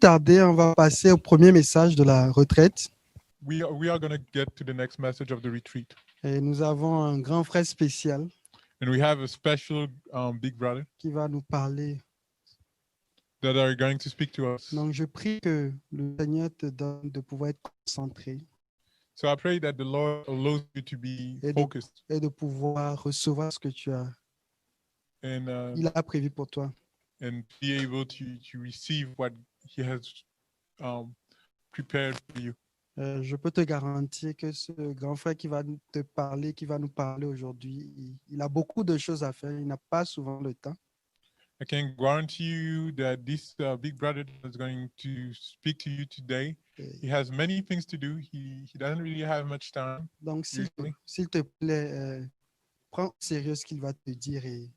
tarder, on va passer au premier message de la retraite. We are going to get to the next message of the retreat. Et nous avons un grand frère spécial And we have a special big brother qui va nous parler. that are going to speak to us. Donc, je prie que le Seigneur te donne de pouvoir être concentré So I pray that the Lord allows you to be et focused de pouvoir recevoir ce que and il a prévu pour toi. and be able to receive what He has prepared for you. Je peux te garantir que ce grand frère qui va qui va nous parler aujourd'hui, il a beaucoup de choses à faire. Il n'a pas souvent le temps. I can guarantee you that this big brother is going to speak to you today. He has many things to do. He doesn't really have much time. Donc, s'il Usually. te plaît, prends au sérieux ce qu'il va te dire et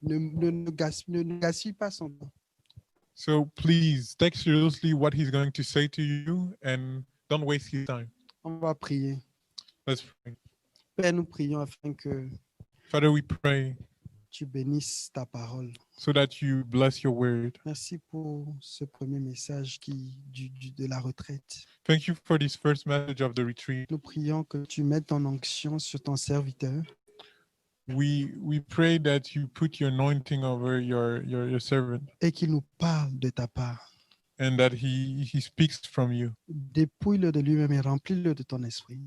ne gaspille pas son temps. So please take seriously what he's going to say to you and don't waste your time. On va prier. Let's pray. Père, nous prions afin que Father, we pray tu bénisses ta parole. so that you bless your word. Merci pour ce premier message de la retraite. Thank you for this first message of the retreat. Nous prions que tu mettes ton onction sur ton serviteur We pray that you put your anointing over your servant et qu'il nous parle de ta part. and that he speaks from you. Dépouille-le de lui-même et remplis-le de ton esprit.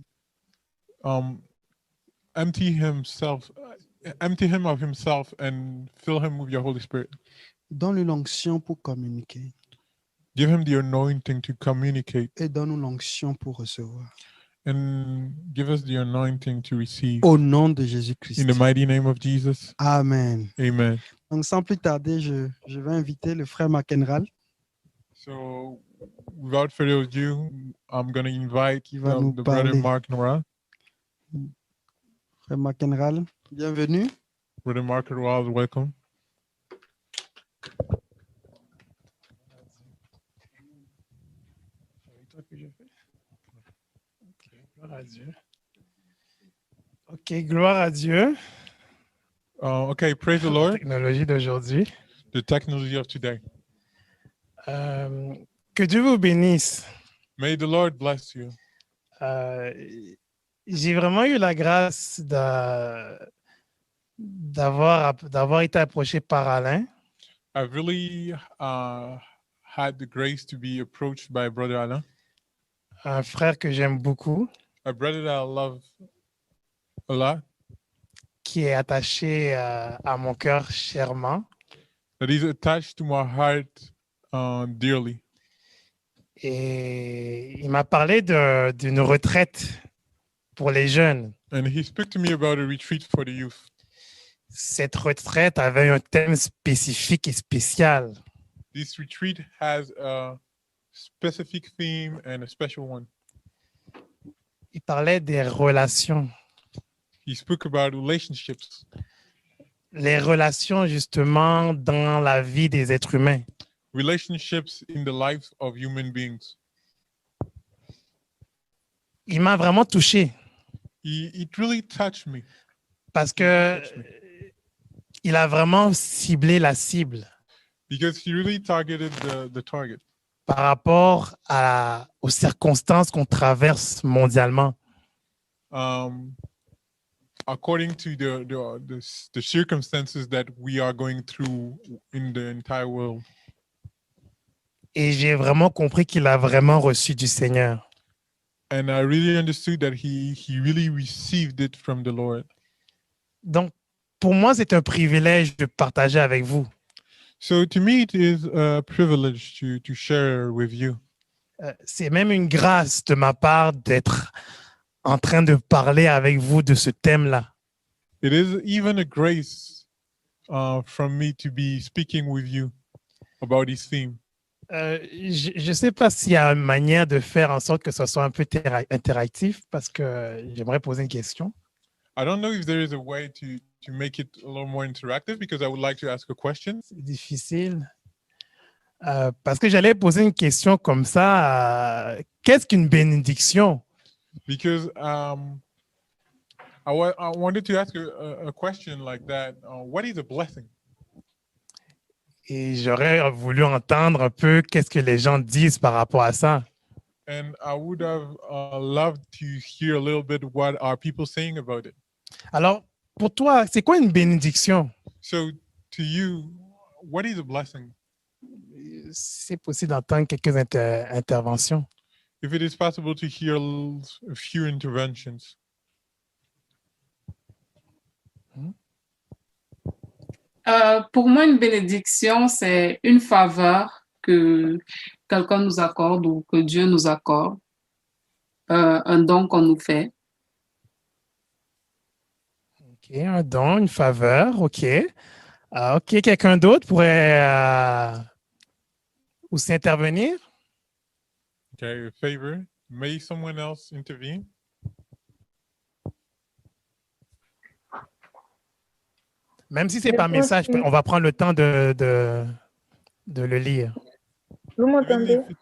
Empty him of himself and fill him with your Holy Spirit. Donne-lui l'onction pour communiquer Give him the anointing to communicate et donne-nous l'onction pour recevoir. and give us the anointing to receive. Au nom de Jésus-Christ. In the mighty name of Jesus. Amen. Amen. Donc, sans plus tarder, je vais inviter le frère McEnral So without further ado, I'm going to invite qui va nous the brother parler. Mark Noel. Frère McEnral, bienvenue. Brother Mark Noel, welcome. Gloire à Dieu. OK, gloire à Dieu. Okay, praise the La Lord. technologie d'aujourd'hui. The technology of today. Que Dieu vous bénisse. May the Lord bless you. J'ai vraiment eu la grâce d'avoir été approché par Alain. I've really had the grace to be approached by Brother Alain, Un frère que j'aime beaucoup, a brother that I love a lot, qui est attaché à mon cœur chèrement. that is attached to my heart dearly. Et il m'a parlé d'une retraite pour les jeunes. And he spoke to me about a retreat for the youth. Cette retraite avait un thème spécifique et spécial. This retreat has a specific theme and a special one. Il parlait des relations. He spoke about relationships, Les relations justement dans la vie des êtres humains. relationships in the lives of human beings. Il m'a vraiment touché It really touched me parce que il a vraiment ciblé la cible because he really targeted the target par rapport aux circonstances qu'on traverse mondialement. According to the circumstances that we are going through in the entire world. Et j'ai vraiment compris qu'il a vraiment reçu du Seigneur. And I really understood that he really received it from the Lord. Donc, pour moi, c'est un privilège de partager avec vous. So to me, it is a privilege to share with you. C'est même une grâce de ma part d'être en train de parler avec vous de ce thème-là. It is even a grace from me to be speaking with you about this theme. Je ne sais pas s'il y a une manière de faire en sorte que ce soit un peu interactif parce que j'aimerais poser une question. I don't know if there is a way to make it a little more interactive because I would like to ask a question. C'est difficile. Parce que j'allais poser une question comme ça. Qu'est-ce qu'une bénédiction? Because I wanted to ask a question like that. What is a blessing? Et j'aurais voulu entendre un peu qu'est-ce que les gens disent par rapport à ça. And I would have loved to hear a little bit what are people saying about it. Alors, pour toi, c'est quoi une bénédiction? So to you, what is a blessing? C'est possible d'entendre quelques interventions. If it is possible to hear a few interventions. Pour moi, une bénédiction, c'est une faveur que quelqu'un nous accorde ou que Dieu nous accorde, un don qu'on nous fait. OK, un don, une faveur, OK. OK, quelqu'un d'autre pourrait aussi intervenir? Okay, a favor. May someone else intervene? Même si c'est par message, on va prendre le temps de le lire. Vous Even m'entendez? if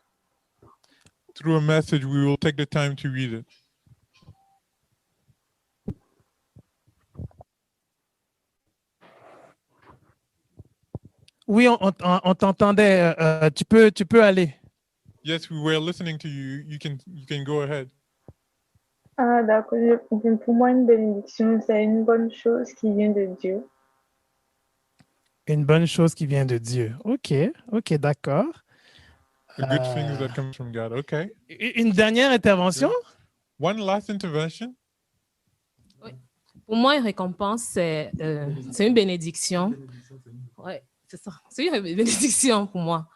through a message, we will take the time to read it. Oui, on t'entendait. Tu peux aller. Yes, we were listening to you. You can go ahead. Ah, d'accord. Pour moi, une bénédiction, c'est une bonne chose qui vient de Dieu. Une bonne chose qui vient de Dieu. OK, d'accord. A good thing that comes from God. Okay. Une dernière intervention? One last intervention. Pour moi, une récompense, c'est une bénédiction. Ouais, c'est ça. C'est une bénédiction pour moi.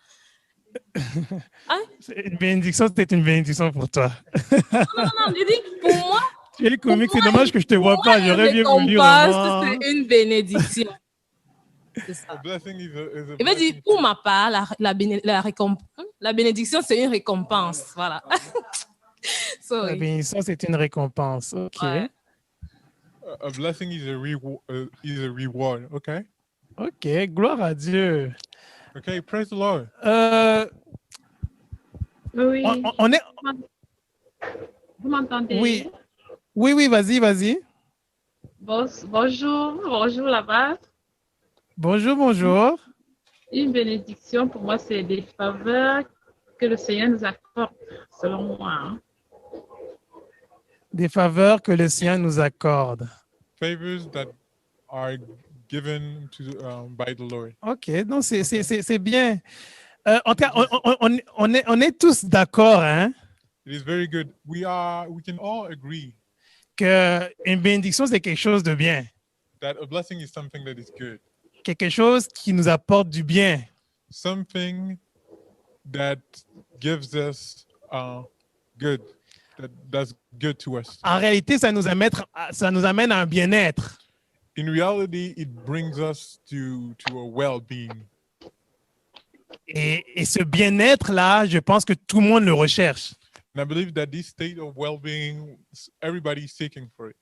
Une bénédiction, c'était une bénédiction pour toi. Non, je dis, pour moi, Tu es comique, c'est dommage que je te vois pas. J'aurais bien voulu vraiment. c'est une bénédiction. C'est A ça. blessing is a Il veut dire, blessing. pour ma part, la bénédiction, c'est une récompense. Voilà. La Sorry. bénédiction, c'est une récompense. OK. Ouais. A blessing is a reward. Okay. OK, gloire à Dieu. Okay. Praise the Lord. Oui. On est. Vous m'entendez? Oui. Oui, vas-y. Bonjour là-bas. Bonjour. Une bénédiction pour moi, c'est des faveurs que le Seigneur nous accorde, selon moi. Hein. Des faveurs que le Seigneur nous accorde. Favors that are given to by the Lord. OK, donc c'est bien. En tout cas, on est tous d'accord, hein, It is very good. We can all agree qu'une bénédiction, c'est quelque chose de bien. that a blessing is something that is good. Quelque chose qui nous apporte du bien. Something that gives us good. That's good to us. En réalité, ça nous amène à un bien-être. In reality, it brings us to a well-being. Et ce bien-être-là, je pense que tout le monde le recherche. And I believe that this state of well-being, everybody is seeking for it.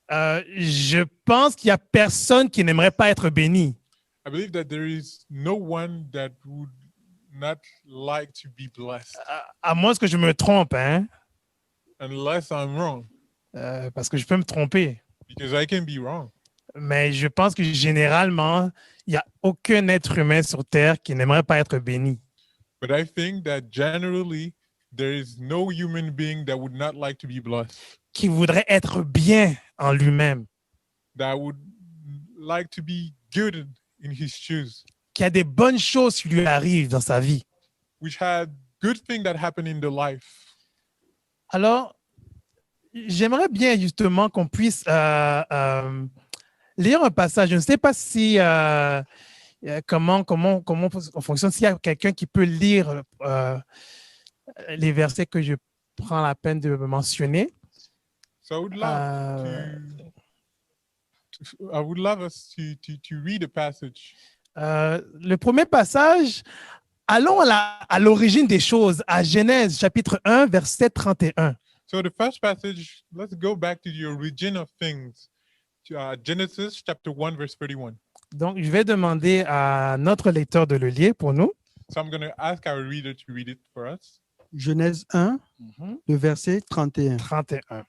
Je pense qu'il n'y a personne qui n'aimerait pas être béni. I believe that there is no one that would not like to be blessed, À moins que je me trompe, hein, unless I'm wrong, parce que je peux me tromper. because I can be wrong. Mais je pense que généralement, il n'y a aucun être humain sur Terre qui n'aimerait pas être béni. But I think that generally, there is no human being that would not like to be blessed, Qui voudrait être bien en lui-même, that would like to be good in his shoes, qui a des bonnes choses qui lui arrivent dans sa vie. which had good things that happen in the life. Alors, j'aimerais bien justement qu'on puisse lire un passage. Je ne sais pas si comment on fonctionne. S'il y a quelqu'un qui peut lire les versets que je prends la peine de mentionner. So I would love I would love us to read a passage. Le premier passage, allons à l'origine des choses, à Genèse chapitre 1, verset 31. So the first passage, let's go back to the origin of things. To, Genesis chapter 1, verse 31. Donc, je vais demander à notre lecteur de le lire pour nous. So I'm going to ask our reader to read it for us. Genèse 1, le verset 31. 31.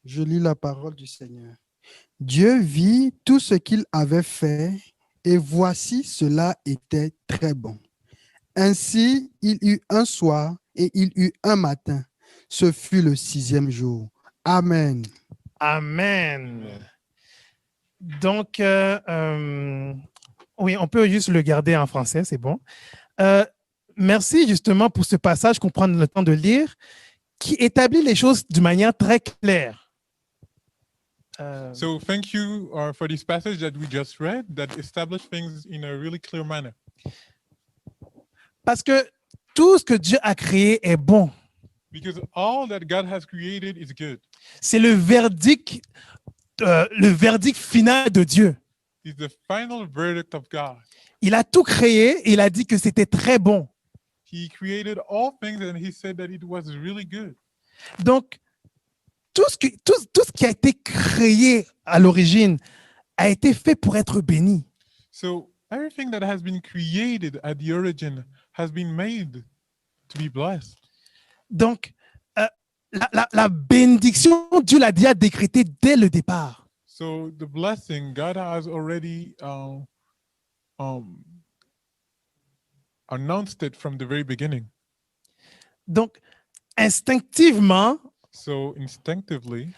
Je lis la parole du Seigneur. Dieu vit tout ce qu'il avait fait Et voici, cela était très bon. Ainsi, il eut un soir et il eut un matin. Ce fut le 6e jour. Amen. Amen. Donc, oui, on peut juste le garder en français, c'est bon. Merci justement pour ce passage qu'on prend le temps de lire, qui établit les choses d'une manière très claire. So thank you for this passage that we just read that established things in a really clear manner. Parce que tout ce que Dieu a créé est bon. Because all that God has created is good. C'est le verdict final de Dieu. It's the final verdict of God. Il a tout créé et il a dit que c'était très bon. He created all things and he said that it was really good. Donc, tout ce qui a été créé à l'origine a été fait pour être béni. So everything that has been created at the origin has been made to be blessed. Donc, la bénédiction, Dieu l'a déjà décrétée dès le départ. So the blessing, God has already announced it from the very beginning. Donc, instinctivement, So instinctively,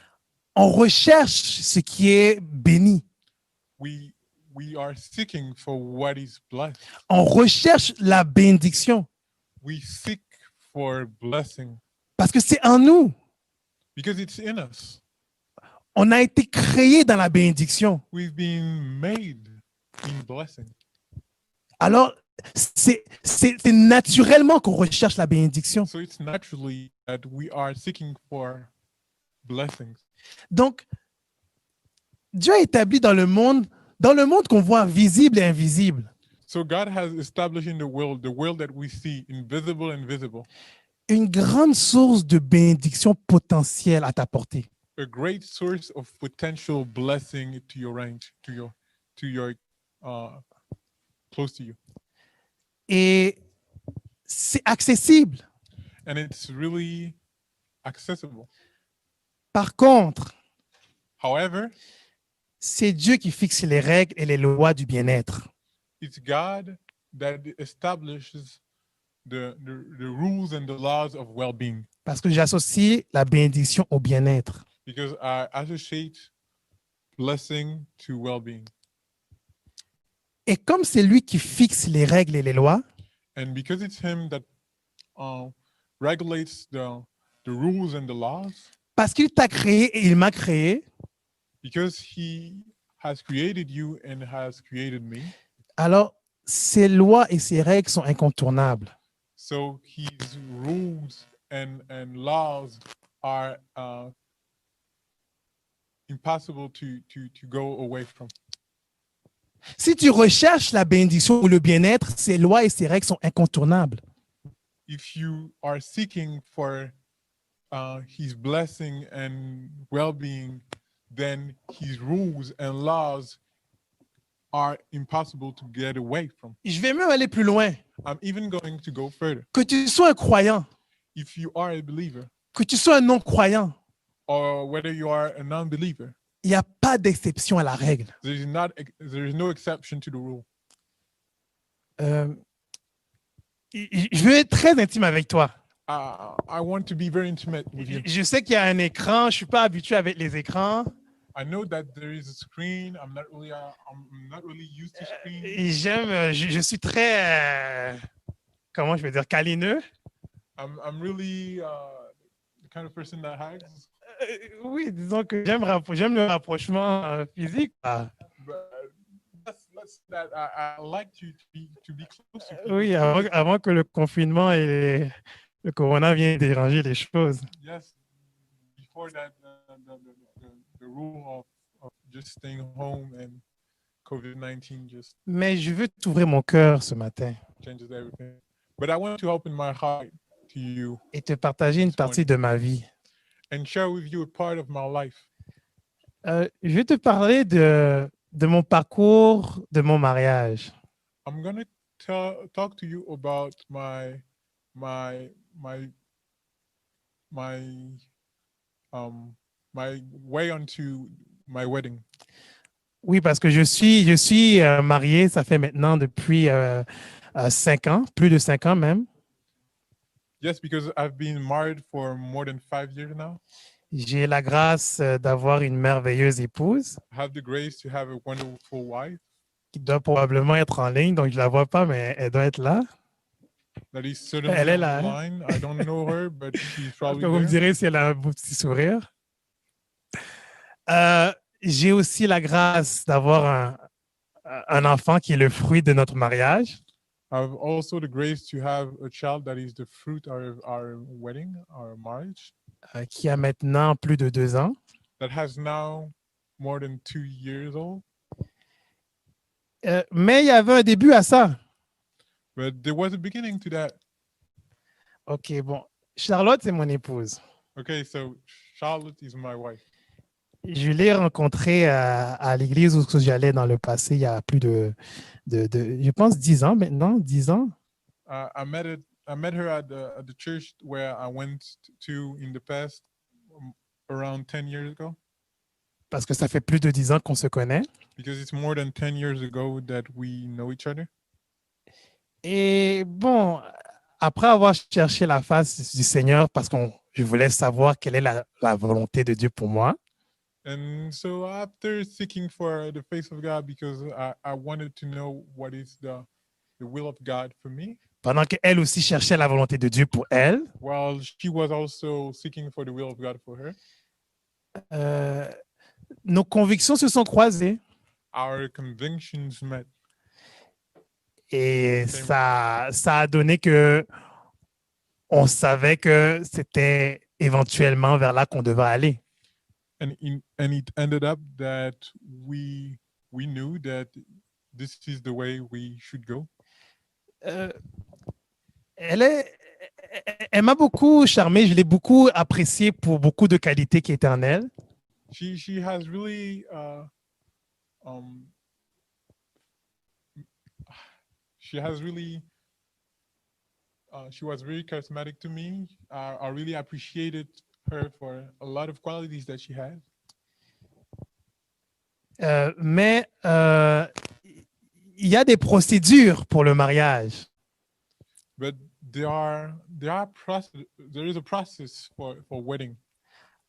on recherche ce qui est béni. we are seeking for what is blessed. On recherche la bénédiction We seek for blessing parce que c'est en nous. because it's in us. On a été créé dans la bénédiction. We've been made in blessing. Alors, c'est naturellement qu'on recherche la bénédiction. So it's naturally that we are seeking for blessings. Donc, Dieu a établi dans le monde qu'on voit visible et invisible, So God has established in the world that we see, invisible and visible, une grande source de bénédiction potentielle à ta portée. a great source of potential blessing to your range, to your close to you. Et c'est accessible. And it's really accessible. Par contre, However, c'est Dieu qui fixe les règles et les lois du bien-être. it's God that establishes the rules and the laws of well-being, Parce que j'associe la bénédiction au bien-être. because I associate blessing to well-being. Et comme c'est lui qui fixe les règles et les lois, And because it's him that regulates the rules and the laws, parce qu'il t'a créé et il m'a créé, because he has created you and has created me, alors ces lois et ces règles sont incontournables. so his rules and laws are impossible to go away from. Si tu recherches la bénédiction ou le bien-être, ces lois et ces règles sont incontournables. If you are seeking for his blessing and well-being, then his rules and laws are impossible to get away from. Je vais même aller plus loin. I'm even going to go further. Que tu sois un croyant, If you are a believer, que tu sois un non-croyant, or whether you are a non-believer, il n'y a pas d'exception à la règle. there is no exception to the rule. Je veux être très intime avec toi. I want to be very intimate with you. Je sais qu'il y a un écran, je ne suis pas habitué avec les écrans. I know that there is a screen. I'm not really used to screen. Et je suis très, comment je vais dire, câlineux. I'm really the kind of person that hugs. Oui, disons que j'aime le rapprochement physique. But let's that I like to be close to people. Oui, avant que le confinement et le corona viennent déranger les choses. Yes, before that, the rule of just staying home and COVID-19 just Mais je veux t'ouvrir mon cœur ce matin changes everything. But I want to open my heart to you et te partager une partie de ma vie. and share with you a part of my life. Je vais te parler de mon parcours, de mon mariage. I'm gonna talk to you about my way onto my wedding. Oui, parce que je suis marié, ça fait maintenant depuis 5 ans, plus de 5 ans même. Yes, because I've been married for more than 5 years now. J'ai la grâce d'avoir une merveilleuse épouse I have the grace to have a wonderful wife qui doit probablement être en ligne, donc je la vois pas, mais elle doit être là. that is Elle certainly est là, hein? online. I don't know her, but she's Je pense que probably vous me there. direz si elle a un beau petit sourire. J'ai aussi la grâce d'avoir un enfant qui est le fruit de notre mariage. I have also the grace to have a child that is the fruit of our wedding, our marriage, Qui a maintenant plus de 2 ans. that has now more than 2 years old. Mais il y avait un début à ça. But there was a beginning to that. OK, bon. Charlotte, c'est mon épouse. Okay, so Charlotte is my wife. Je l'ai rencontrée à l'église où j'allais dans le passé, il y a plus de je pense, 10 ans maintenant, 10 ans. I met her at the church where I went to in the past, around 10 years ago, Parce que ça fait plus de 10 ans qu'on se connaît. because it's more than 10 years ago that we know each other. Et bon, après avoir cherché la face du Seigneur, parce que je voulais savoir quelle est la volonté de Dieu pour moi, And so after seeking for the face of God, because I wanted to know what is the will of God for me, pendant qu'elle aussi cherchait la volonté de Dieu pour elle, while she was also seeking for the will of God for her, nos convictions se sont croisées. our convictions met. Et ça a donné que on savait que c'était éventuellement vers là qu'on devait aller. And it ended up that we knew that this is the way we should go. Elle m'a beaucoup charmé, je l'ai beaucoup appréciée pour beaucoup de qualités qui étaient en elle. She has really she was very charismatic to me. I really appreciated her for a lot of qualities that she had. Mais il y a des procédures pour le mariage. But there is a process for wedding.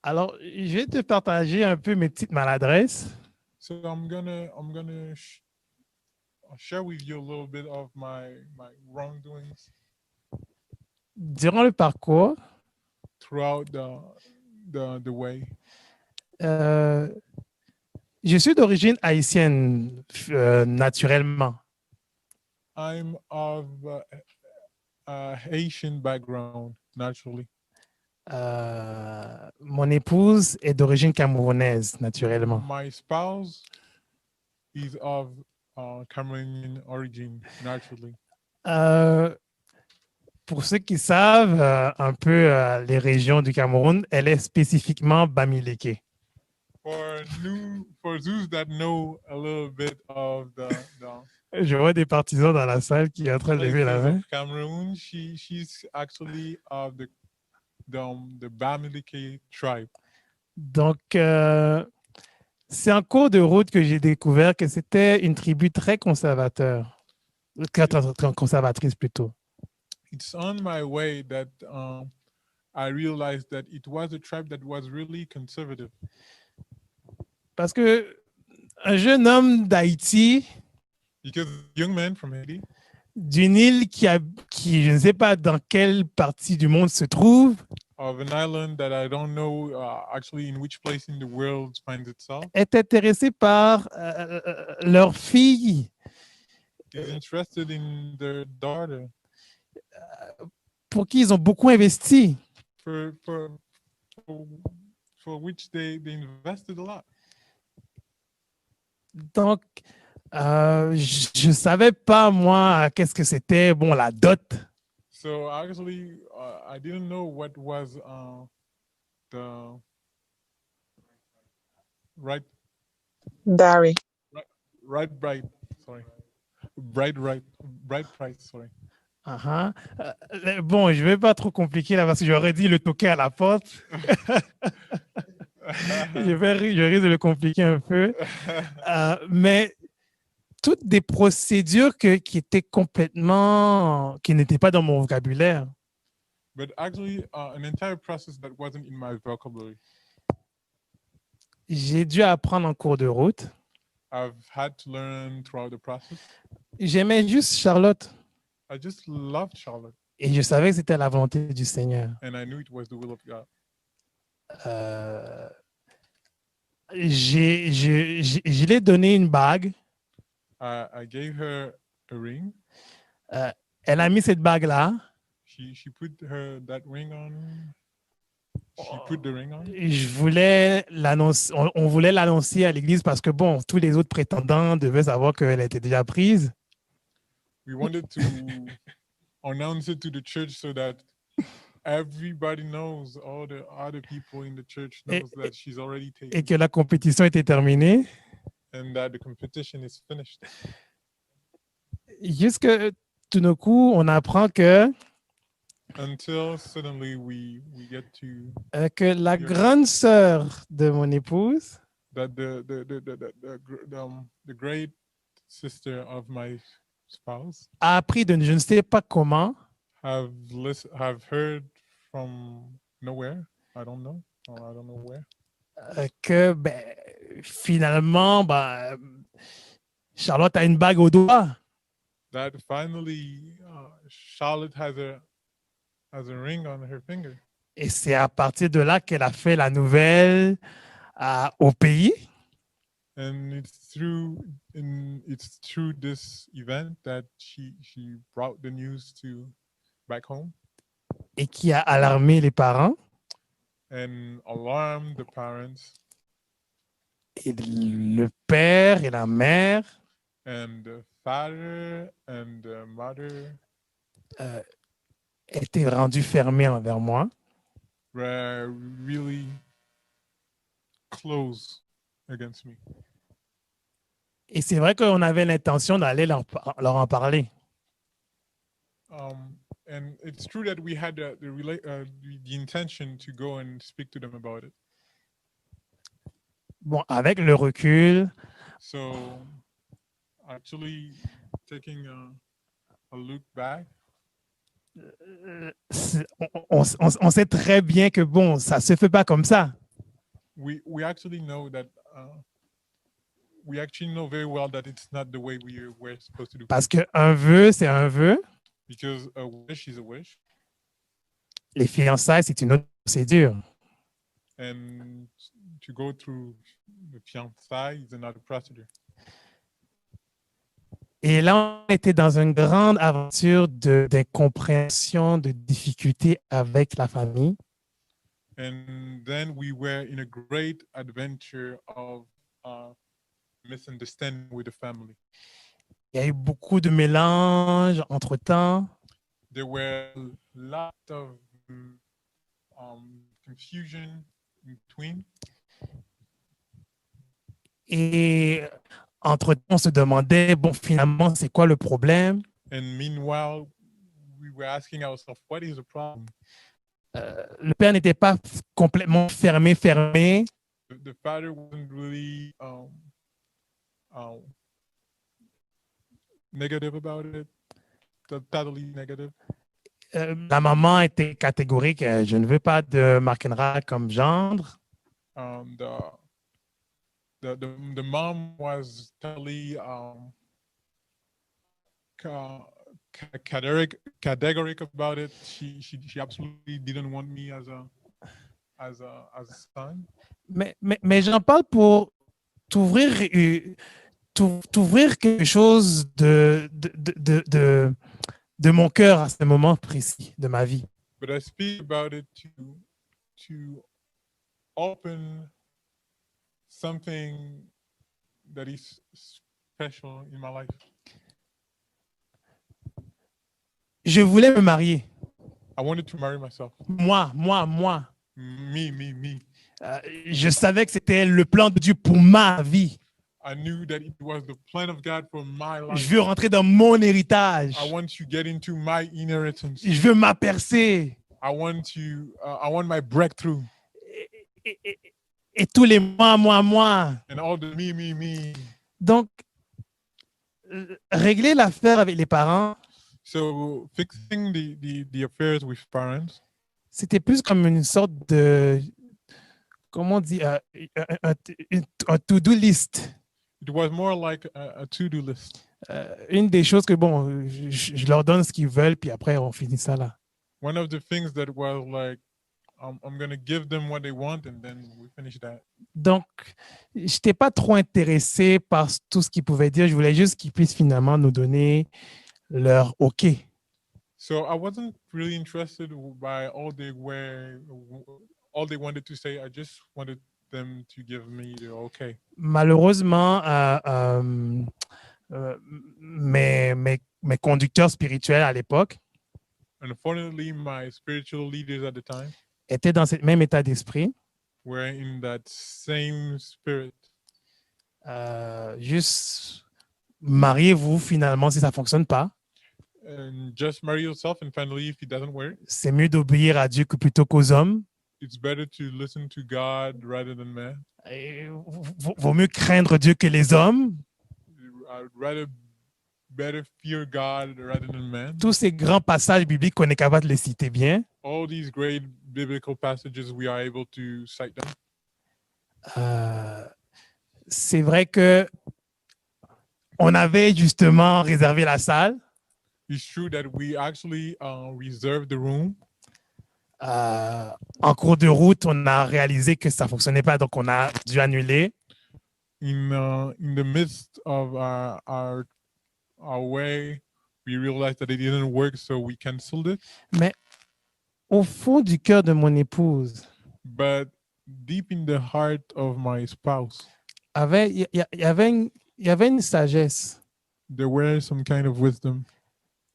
Alors, je vais te partager un peu mes petites maladresses. So I'm gonna share with you a little bit of my wrongdoings Durant le parcours, throughout the way. je suis d'origine haïtienne naturellement. I'm of Haitian background, naturally. Mon épouse est d'origine camerounaise naturellement. My spouse is of Cameroonian origin, naturally. Pour ceux qui savent un peu les régions du Cameroun, elle est spécifiquement Bamileke. For those that know a little bit of the Je vois des partisans dans la salle qui sont en train de lever la places main. of Cameroon, she's actually of the Bamileke tribe. Donc, c'est en cours de route que j'ai découvert que c'était une tribu très conservatrice plutôt. It's on my way that I realized that it was a tribe that was really conservative. Parce que un jeune homme d'Haïti, Because young man from Haiti, d'une île qui, je ne sais pas dans quelle partie du monde se trouve, of an island that I don't know actually in which place in the world finds itself, est intéressé par leur fille is interested in their daughter, pour qui ils ont beaucoup investi. for which they invested a lot. Donc, je ne savais pas, moi, qu'est-ce que c'était, bon, la dot. So actually, I didn't know what was the right Barry. price. Sorry. Uh-huh. Bon, je ne vais pas trop compliquer là parce que j'aurais dit le toquer à la porte. je risque de le compliquer un peu. Mais toutes des procédures qui étaient complètement, qui n'étaient pas dans mon vocabulaire. But actually, an entire process that wasn't in my vocabulary. J'ai dû apprendre en cours de route. I've had to learn throughout the process. J'aimais juste Charlotte I just loved Charlotte, et je savais que c'était la volonté du Seigneur. and I knew it was the will of God. Euh, je lui ai donné une bague. I gave her a ring. Elle a mis cette bague-là. She put that ring on. She put the ring on. Je voulais l'annoncer, on voulait l'annoncer à l'église parce que bon, tous les autres prétendants devaient savoir qu'elle était déjà prise. We wanted to announce it to the church so that everybody knows, all the other people in the church knows that she's already Et taken que la compétition était terminée. and that the competition is finished. Jusque tout d'un coup, on apprend que Until suddenly we get to la grande sœur de mon épouse that the great sister of my spouse a appris de je ne sais pas comment have heard from nowhere. I don't know. I don't know where. Que finalement, Charlotte a une bague au doigt. That finally Charlotte has a ring on her finger. Et c'est à partir de là qu'elle a fait la nouvelle au pays. And it's through this event that she brought the news to back home Et qui a alarmé les parents. and alarmed the parents Et le père et la mère and the father and the mother étaient rendus fermés envers moi. were really close against me. Et c'est vrai qu'on avait l'intention d'aller leur en parler. And it's true that we had the intention to go and speak to them about it. Bon, avec le recul, So actually taking a look back, on sait très bien que bon, ça se fait pas comme ça. we actually know that we actually know very well that it's not the way we're supposed to do. Parce qu'un vœu, c'est un vœu. Because a wish is a wish, Les fiançailles, c'est une autre procédure. and to go through the fiançailles is another procedure. Et là, on était dans une grande aventure d'incompréhension, de difficultés avec la famille. And then we were in a great adventure of misunderstanding with the family. Il y a eu beaucoup de mélanges entre-temps. There were lots of confusion in between. Et entre-temps, on se demandait, bon, finalement, c'est quoi le problème? And meanwhile, we were asking ourselves, what is the problem? Le père n'était pas complètement fermé. The father wasn't really negative about it, totally negative. La maman était catégorique. Je ne veux pas de Markenra comme gendre. The mom was totally categoric about it. She absolutely didn't want me as a son. Mais j'en parle pour t'ouvrir quelque chose de mon cœur à ce moment précis de ma vie. But I speak about it to open something that is special in my life. Je voulais me marier. I wanted to marry myself. Moi. Me. Je savais que c'était le plan de Dieu pour ma vie. I knew that it was the plan of God for my life. Je veux rentrer dans mon héritage. I want to get into my inheritance. Je veux m'apercer. I want my breakthrough. Et tous les moi. and all the me. Donc, régler l'affaire avec les parents, So fixing the affairs with parents, c'était plus comme une sorte de, comment on dit, un to-do list. it was more like a to-do list. Une des choses que, bon, je leur donne ce qu'ils veulent, puis après, on finit ça là. One of the things that was like, I'm going to give them what they want and then we finish that. Donc, je n'étais pas trop intéressé par tout ce qu'ils pouvaient dire. Je voulais juste qu'ils puissent finalement nous donner leur OK. So I wasn't really interested by all they wanted to say. I just wanted them to give me the okay. Malheureusement, mes conducteurs spirituels à l'époque Unfortunately, my spiritual leaders at the time étaient dans ce même état d'esprit. were in that same spirit. Juste mariez-vous finalement si ça ne fonctionne pas. And just marry yourself, and finally, if it doesn't work, C'est mieux d'obéir à Dieu que plutôt qu'aux hommes. it's better to listen to God rather than man. Et vaut mieux craindre Dieu que les hommes. I'd better fear God rather than man. Tous ces grands passages bibliques qu'on est capable de les citer bien. All these great biblical passages, we are able to cite them. C'est vrai que on avait justement réservé la salle. It's true that we actually reserved the room. En cours de route, on a réalisé que ça ne fonctionnait pas, donc on a dû annuler. In the midst of our way, we realized that it didn't work, so we canceled it. Mais au fond du cœur de mon épouse, But deep in the heart of my spouse, il y avait une sagesse. there were some kind of wisdom.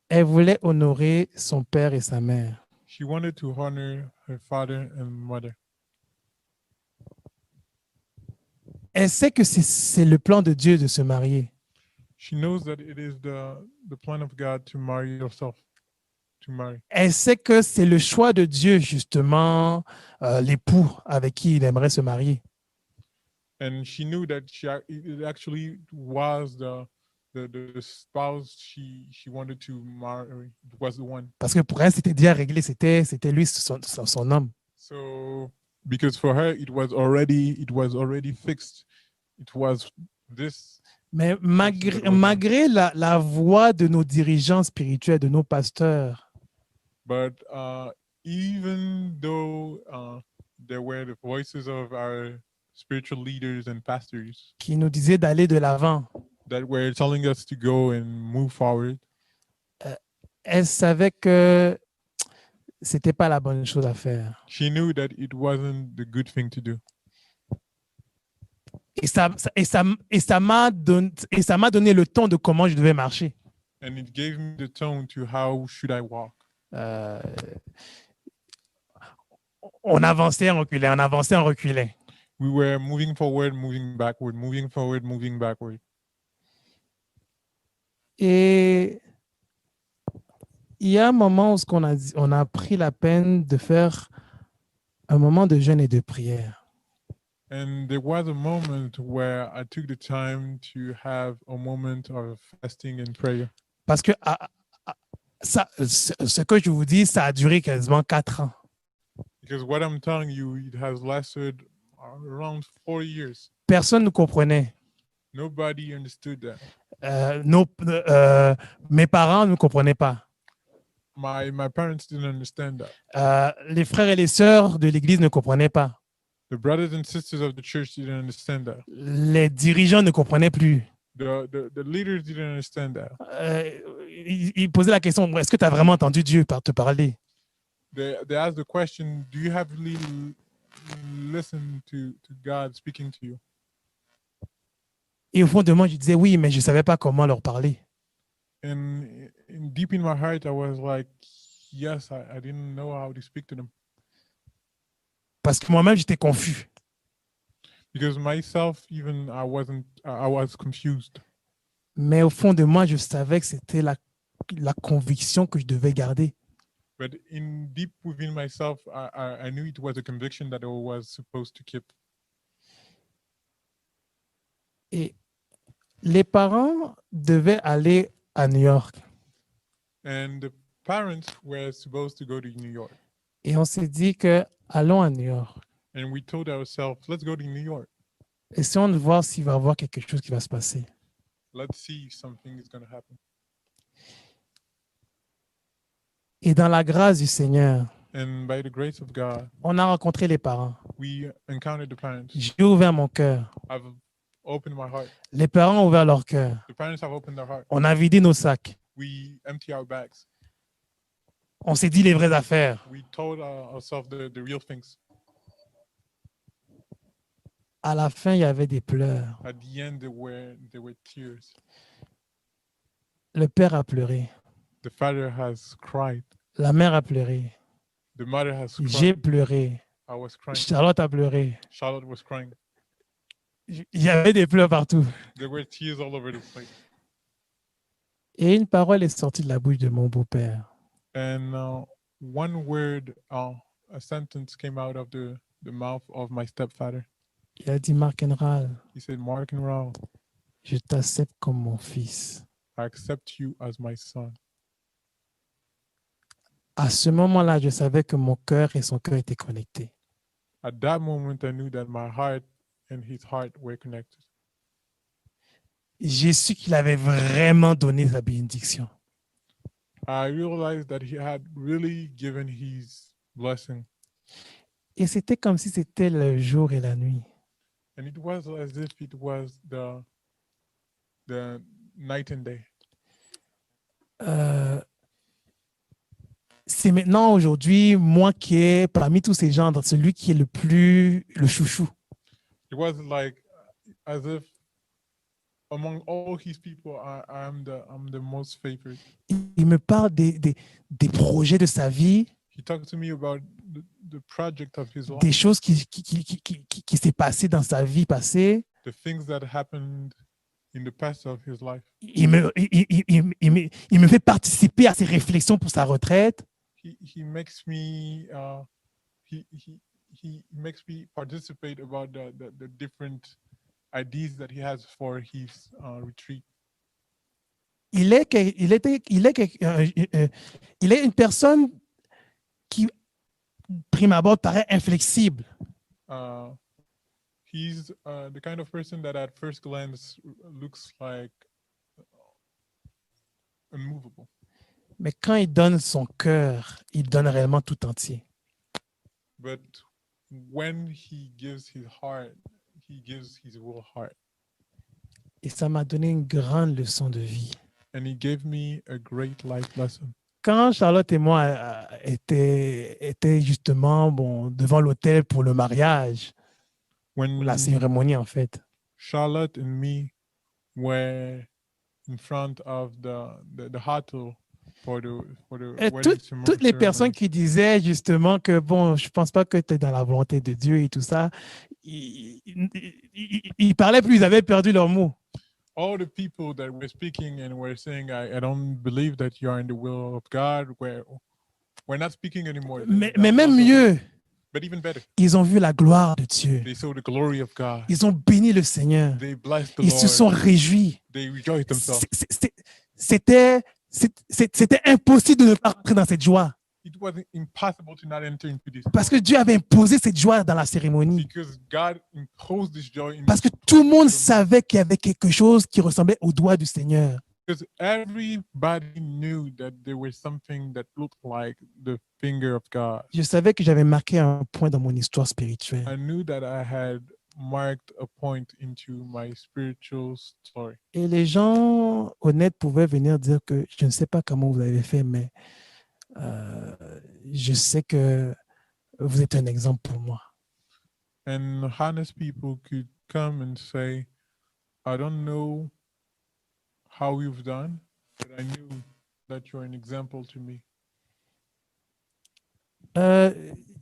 Elle voulait honorer son père et sa mère. She wanted to honor her father and mother. Elle sait que c'est le plan de Dieu de se marier. She knows that it is the plan of God to marry yourself, to marry. Elle sait que c'est le choix de Dieu, justement, l'époux avec qui il aimerait se marier. And she knew that it actually was the spouse she wanted to marry. It was the one. Parce que pour elle, c'était déjà réglé, c'était lui son homme. So because for her it was already fixed. It was this. Mais malgré la voix de nos dirigeants spirituels, de nos pasteurs, But even though there were the voices of our spiritual leaders and pastors qui nous disaient d'aller de l'avant, that were telling us to go and move forward, elle savait que c'était pas la bonne chose à faire. she knew that it wasn't the good thing to do. Et ça m'a donné le ton de comment je devais marcher. And it gave me the tone to how should I walk. On avançait, on reculait, on avançait, on reculait. We were moving forward, moving backward, moving forward, moving backward. Et il y a un moment où on a pris la peine de faire un moment de jeûne et de prière. And there was a moment where I took the time to have a moment of fasting and prayer. Parce que ce que je vous dis, ça a duré quasiment 4 ans. Because what I'm telling you, it has lasted around 4 years. Personne ne comprenait. Nobody understood that. Mes parents ne comprenaient pas. My parents didn't understand that. Les frères et les sœurs de l'Église ne comprenaient pas. The brothers and sisters of the church didn't understand that. Les dirigeants ne comprenaient plus. The leaders didn't understand that. Ils posaient la question, est-ce que tu as vraiment entendu Dieu te parler? They asked the question, do you have really listened to God speaking to you? Et au fond de moi, je disais oui, mais je ne savais pas comment leur parler. And deep in my heart, I was like, yes, I didn't know how to speak to them. Parce que moi-même, j'étais confus. Because myself, even I was confused. Mais au fond de moi, je savais que c'était la conviction que je devais garder. But deep within myself, I knew it was a conviction that I was supposed to keep. Et les parents devaient aller à New York. And the parents were supposed to go to New York. Et on s'est dit que allons à New York. And we told ourselves, let's go to New York. Essayons de voir s'il va y avoir quelque chose qui va se passer. Let's see if something is going to happen. Et dans la grâce du Seigneur, And by the grace of God, on a rencontré les parents. we encountered the parents. J'ai ouvert mon cœur. I've opened my heart. Les parents ont ouvert leur cœur. The parents have opened their heart. On a vidé nos sacs. We empty our bags. On s'est dit les vraies affaires. We told ourselves the real things. À la fin, il y avait des pleurs. At the end, there were tears. Le père a pleuré. The father has cried. La mère a pleuré. The mother has J'ai cried. pleuré. I was crying. Charlotte a pleuré. Charlotte was crying. Il y avait des pleurs partout. There were tears all over the place. Et une parole est sortie de la bouche de mon beau-père. And one word, a sentence came out of the mouth of my stepfather. Il a dit, Mark Enral, He said, Mark and Raul, je t'accepte comme mon fils. I accept you as my son. À ce moment-là, je savais que mon cœur et son cœur étaient connectés. At that moment, I knew that my heart and his heart were connected. J'ai su qu'il avait vraiment donné sa bénédiction. I realized that he had really given his blessing. Et c'était comme si c'était le jour et la nuit. And it was as if it was the night and day. C'est maintenant, aujourd'hui, moi qui est parmi tous ces gens, celui qui est le chouchou. It was like as if among all his people, I'm the most favored. Il me parle des projets de sa vie, He talked to me about the project of his life, des choses qui s'est passé dans sa vie passée. the things that happened in the past of his life. Il me fait participer à ses réflexions pour sa retraite. He makes me he makes me participate about the different ideas that he has for his retreat. Il est une personne qui, prime abord, paraît inflexible. He's the kind of person that at first glance looks like unmovable. Mais quand il donne son cœur, il donne réellement tout entier. But when he gives his heart, he gives his whole heart. Et ça m'a donné une grande leçon de vie. And he gave me a great life lesson. Quand Charlotte et moi étaient justement devant l'autel pour le mariage, When la cérémonie en fait, Charlotte and me were in front of the hatto for the et wedding toutes les personnes ceremony. qui disaient justement que je pense pas que tu es dans la volonté de Dieu et tout ça, ils parlaient plus, ils avaient perdu leurs mots. All the people that were speaking and were saying, I don't believe that you are in the will of God, we're not speaking anymore. Mais même mieux, But even better, ils ont vu la gloire de Dieu. they saw the glory of God. Ils ont béni le Seigneur. They blessed the Ils se sont Lord. réjouis. They rejoiced themselves. C'était impossible de ne pas rentrer dans cette joie. It was impossible to not enter into this Parce que Dieu avait imposé cette joie dans la cérémonie. because God imposed this joy in Parce que tout le monde savait qu'il y avait quelque chose qui ressemblait au doigt du Seigneur. because everybody knew that there was something that looked like the finger of God. Je savais que j'avais marqué un point dans mon histoire spirituelle. I knew that I had marked a point into my spiritual story. Et les gens honnêtes pouvaient venir dire que je ne sais pas comment vous avez fait, mais je sais que vous êtes un exemple pour moi. And honest people could come and say, I don't know how you've done, but I knew that you're an example to me.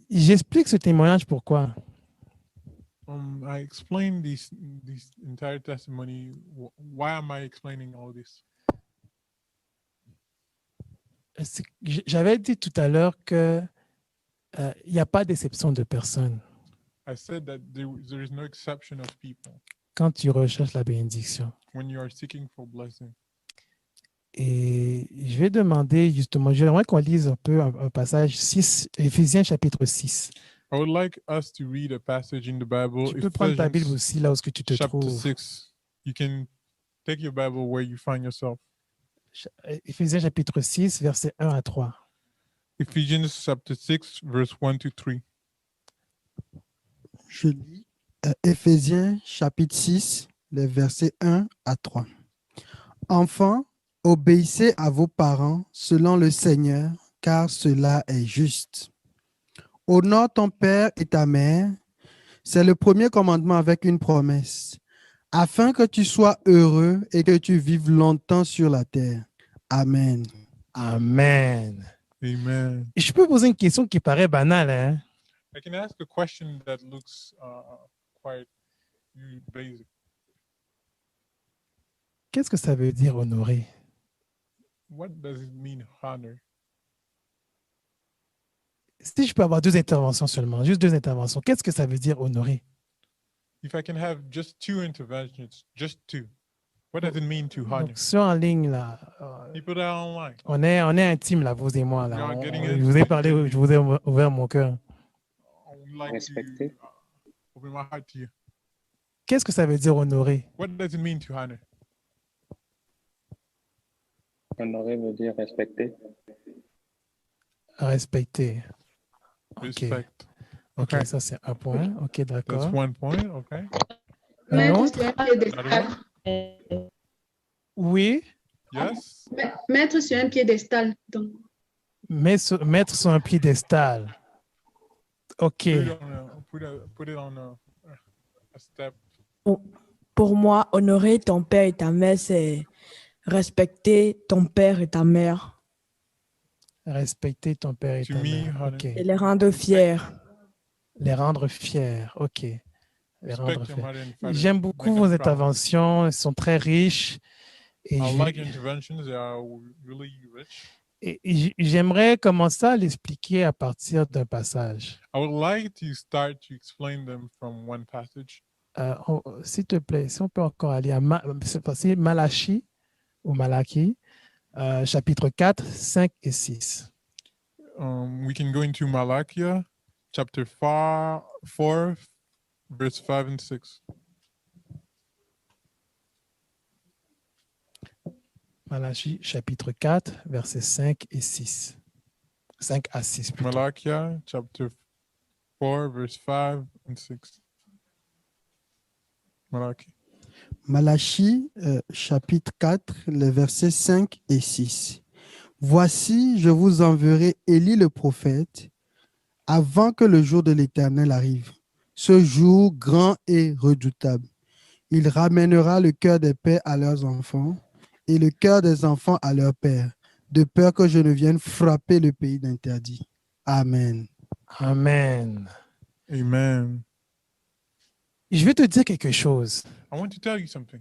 J'explique ce témoignage pourquoi. I explained this entire testimony. Why am I explaining all this? J'avais dit tout à l'heure que il n'y a pas d'exception de personne. I said that there is no exception of people. quand tu recherches la bénédiction. when you are seeking for blessing. Et je vais demander justement, j'aimerais qu'on lise un peu un passage 6, Éphésiens chapitre 6. I would like us to read a passage in the Bible, Tu peux prendre ta Bible Ephesians aussi là où tu te chapter trouves. 6. You can take your Bible where you find yourself. Éphésiens chapitre 6, versets 1 à 3. Ephesians chapter 6, verse 1 to 3. Je lis Éphésiens chapitre 6, les versets 1 à 3. Enfants, obéissez à vos parents selon le Seigneur, car cela est juste. Honore ton père et ta mère, c'est le premier commandement avec une promesse, afin que tu sois heureux et que tu vives longtemps sur la terre. Amen. Amen. Amen. Et je peux poser une question qui paraît banale, hein? I can ask a question that looks quite basic. Qu'est-ce que ça veut dire honorer? What does it mean, honor? Si je peux avoir 2 interventions seulement, juste 2 interventions, qu'est-ce que ça veut dire honorer? If I can have just 2 interventions, just 2, what does it mean to honor? Donc, sur en ligne, là, People that are online. on est intime, là, vous et moi. Là. We are getting Je vous ai it. parlé, je vous ai ouvert mon cœur. I would like Respecter. to open my heart to you. Qu'est-ce que ça veut dire honorer? What does it mean to honor? Honorer veut dire respecter. Respecter. OK. Respect. OK, Okay. ça c'est un point. OK, That's d'accord. one point. Okay. Un Mettre autre? sur un piédestal. Oui, Yes. Mettre sur un piédestal. Donc, mettre sur un piédestal. OK. Put it on a step. Pour moi, honorer ton père et ta mère, c'est respecter ton père et ta mère Respecter ton père et To ta me, mère. honor. OK. et les rendre fiers. Les rendre fiers. OK. Les Respect rendre your fiers. mother and father. J'aime Make beaucoup them vos proud. interventions. Elles sont très riches. Et I je- like your interventions. They are really rich. et j'aimerais commencer à l'expliquer à partir d'un passage. I would like to start to explain them from one passage. S'il te plaît, si on peut encore aller à c'est Malachie ou Malachie, chapitre 4, 5 et 6. We can go into Malachi, chapter 4, verse 5 and 6. Malachie, chapitre 4, versets 5 et 6. 5 à 6 plutôt. Malachi, chapter 4, verse 5 and 6. Malachi. Malachie, chapitre 4, les versets 5 et 6. Voici, je vous enverrai Élie le prophète avant que le jour de l'Éternel arrive. Ce jour grand et redoutable. Il ramènera le cœur des pères à leurs enfants et le cœur des enfants à leurs pères, de peur que je ne vienne frapper le pays d'interdit. Amen. Amen. Amen. Je vais te dire quelque chose. I want to tell you something.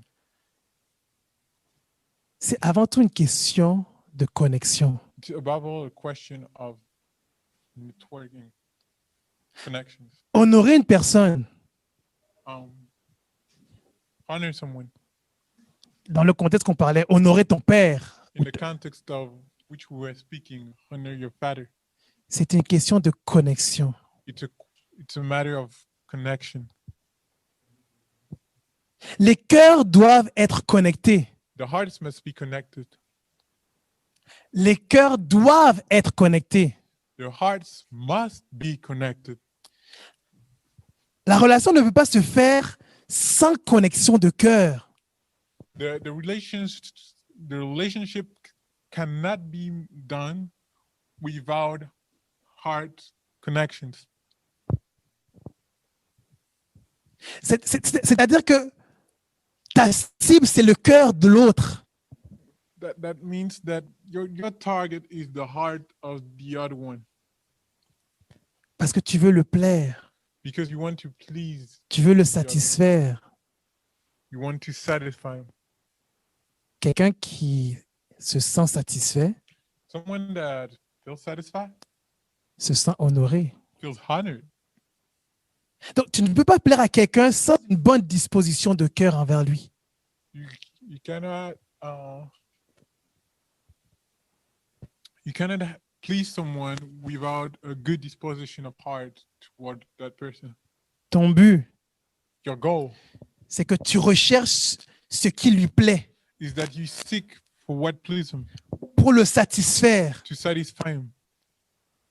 C'est avant tout une question de connexion. It's above all a question of networking, connections. Honorer une personne, Honor someone dans le contexte qu'on parlait, honorer ton père, in the context of which we were speaking. Honor your father. c'est une question de connexion. It's a matter of connection. Les cœurs doivent être connectés. The hearts must be connected. Les cœurs doivent être connectés. Their hearts must be connected. La relation ne peut pas se faire sans connexion de cœur. The relationship cannot be done without heart connections. C'est-à-dire que ta cible, c'est le cœur de l'autre. That means that your target is the heart of the other one. Parce que tu veux le plaire, Because you want to please, tu veux le satisfaire. you want to satisfy him. Quelqu'un qui se sent satisfait, Someone that feels satisfied, se sent honoré. feels honored. Donc, tu ne peux pas plaire à quelqu'un sans une bonne disposition de cœur envers lui. You cannot you cannot please someone without a good disposition of heart toward that person. Ton but, Your goal c'est que tu recherches ce qui lui plaît is that you seek for what pleases him, pour le satisfaire to satisfy him,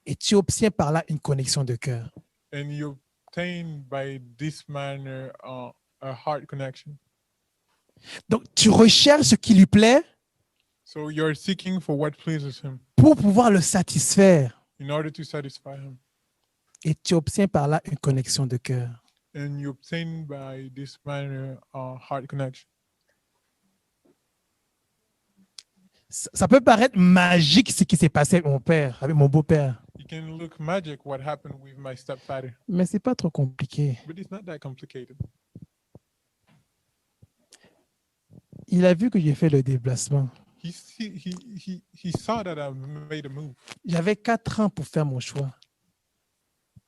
et tu obtiens par là une connexion de cœur. and you obtain by this manner a heart connection. Donc, tu recherches ce qui lui plaît So you're seeking for what pleases him pour pouvoir le satisfaire in order to satisfy him, et tu obtiens par là une connexion de cœur. and you obtain by this manner a heart connection. Ça peut paraître magique ce qui s'est passé avec mon père, avec mon beau-père, It can look magic what happened with my stepfather, mais c'est pas trop compliqué. but it's not that complicated. Il a vu que j'ai fait le déplacement. He saw that I made a move. J'avais 4 ans pour faire mon choix.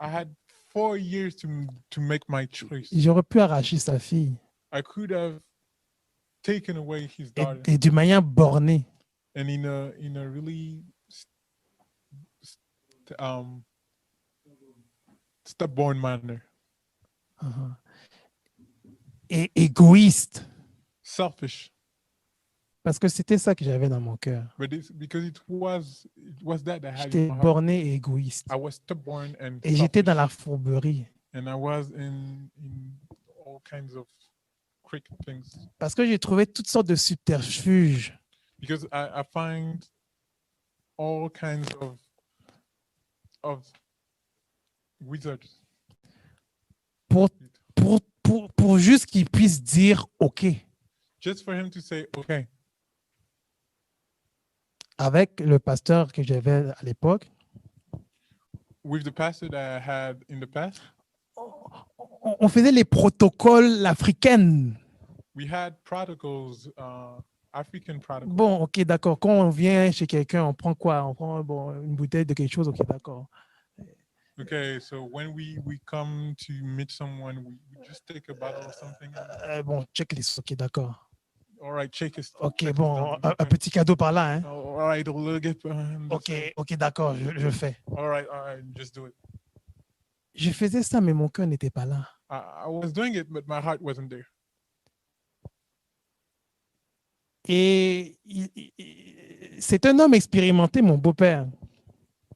I had 4 years to make my choice. J'aurais pu arracher sa fille I could have taken away his daughter, et d'une manière bornée. and in a really stubborn manner, Uh-huh. Et égoïste, selfish. parce que c'était ça que j'avais dans mon cœur. But it's because it was that I had J'étais in my heart. borné et égoïste. I was stubborn and Et j'étais dans selfish, la fourberie. and I was in all kinds of cricket things, Parce que j'ai trouvé toutes sortes de subterfuges because I find all kinds of wizards pour juste qu'ils puissent dire OK. just for him to say okay. Avec le pasteur que j'avais à l'époque, With the pastor that I had in the past, on faisait les protocoles africains. we had protocols, African protocols. Bon, OK, d'accord. Quand on vient chez quelqu'un, on prend quoi? On prend une bouteille de quelque chose, OK, d'accord. Okay, so when we come to meet someone, we just take a bottle or something. Bon, check les OK, d'accord. All right, check it. OK, bon, un petit cadeau par là, hein? All right, a little gift. OK, d'accord, je le fais. All right, just do it. Je faisais ça, mais mon cœur n'était pas là. I was doing it, but my heart wasn't there. Et c'est un homme expérimenté, mon beau-père.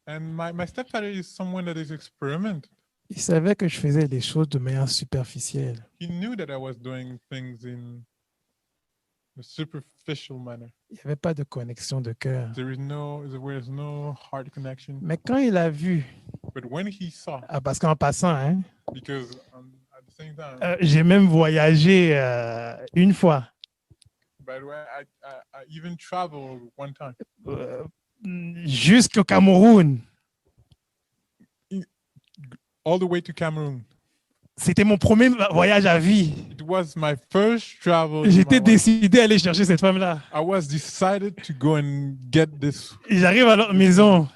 And my stepfather is someone that is experimented. Il savait que je faisais les choses de manière superficielle. He knew that I was doing things in a superficial manner. Il n'y avait pas de connexion de cœur. There was no heart connection. Mais quand il a vu, But when he saw, parce qu'en passant, hein, because at the same time, j'ai même voyagé une fois. by the way, I even traveled one time Jusqu'au Cameroun. all the way to Cameroon. C'était mon premier voyage à vie. It was my first travel. J'étais décidé à aller chercher cette femme-là. I was decided to go and get this. Et j'arrive à leur maison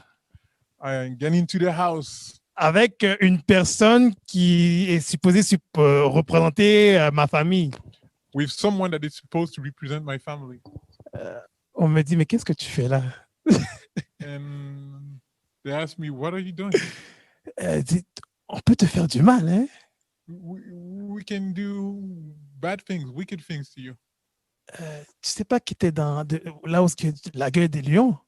I get into the house avec une personne qui est supposée représenter ma famille. with someone that is supposed to represent my family. On me dit, mais qu'est-ce que tu fais là? And they asked me, "What are you doing?" Dit, on peut te faire du mal, hein? We can do bad things, wicked things to you. Tu sais pas que tu es là où la gueule des lions?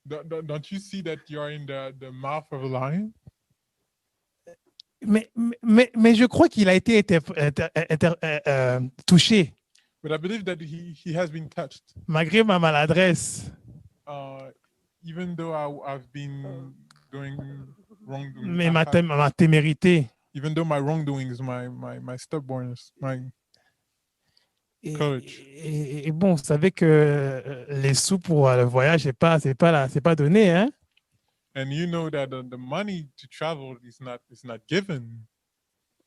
Don't you see that you're in the mouth of a lion? Mais je crois qu'il a été touché, But I believe that he has been touched. malgré ma maladresse. Even though I've been doing wrongdoing. Mais ma témérité. Even though my wrongdoings, my stubbornness, my courage. Et bon, vous savez que les sous pour le voyage, c'est pas donné, hein? And you know that the money to travel is not given.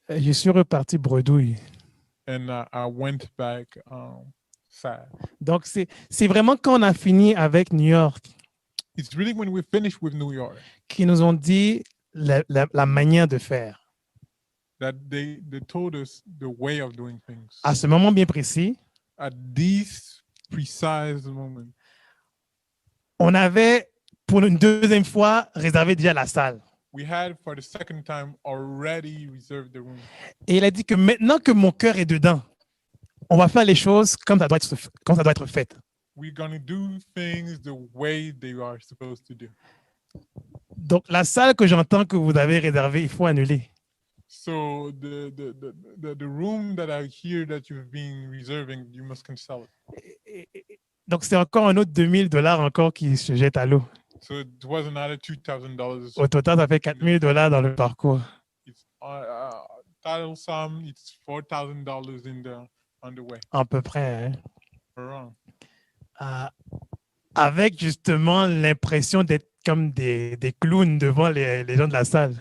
Je suis reparti bredouille. And I went back sad. Donc, c'est vraiment quand on a fini avec New York It's really when we finished with New York qu'ils nous ont dit la manière de faire. that they told us the way of doing things. À ce moment bien précis, At this precise moment, on avait pour une deuxième fois réservé déjà la salle. we had for the second time already reserved the room. Et il a dit que maintenant que mon cœur est dedans, on va faire les choses comme ça doit être fait. We're going to do things the way they are supposed to do. Donc, la salle que j'entends que vous avez réservée, il faut annuler. So the room that I hear that you've been reserving, you must cancel it. Donc, c'est encore un autre $2,000 encore qui se jette à l'eau. So it was another $2,000. Au total, ça fait $4,000 dans le parcours. It's total sum. It's $4,000 on the way. À peu près. Hein? Around. Avec justement l'impression d'être comme des clowns devant les gens de la salle.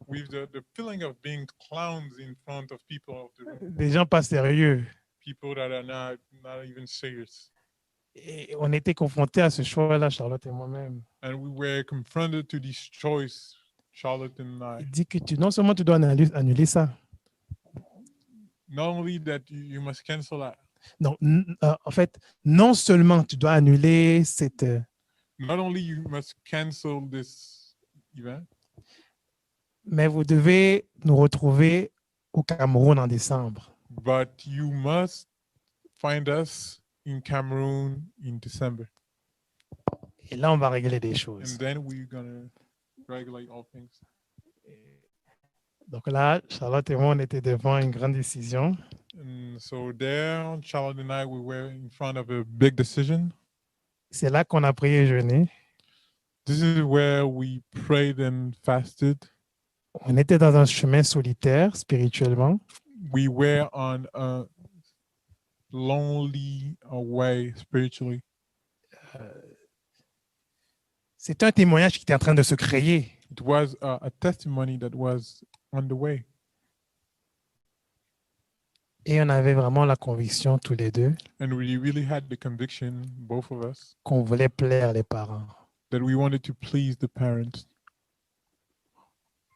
With the feeling of being clowns in front of people of the room. Des gens pas sérieux. People that are not even serious. Et on était confrontés à ce choix-là, Charlotte et moi-même. And we were confronted to this choice, Charlotte and I. Il dit que non seulement tu dois annuler ça. Not only that you must cancel that. Non, en fait, non seulement tu dois annuler cette. Not only you must cancel this event. Mais vous devez nous retrouver au Cameroun en décembre. But you must find us in Cameroon in December. Et là, on va régler des choses. And then we're gonna regulate all things. Donc là, Charlotte et moi, on était devant une grande décision. And so there, Charlotte and I, we were in front of a big decision. C'est là qu'on a prié et jeûné. This is where we prayed and fasted. On était dans un chemin solitaire spirituellement. We were on a lonely way spiritually. C'est un témoignage qui était en train de se créer. It was a testimony that was on the way. Et on avait vraiment la conviction tous les deux And we really had the conviction, both of us, qu'on voulait plaire les parents. that we wanted to please the parents.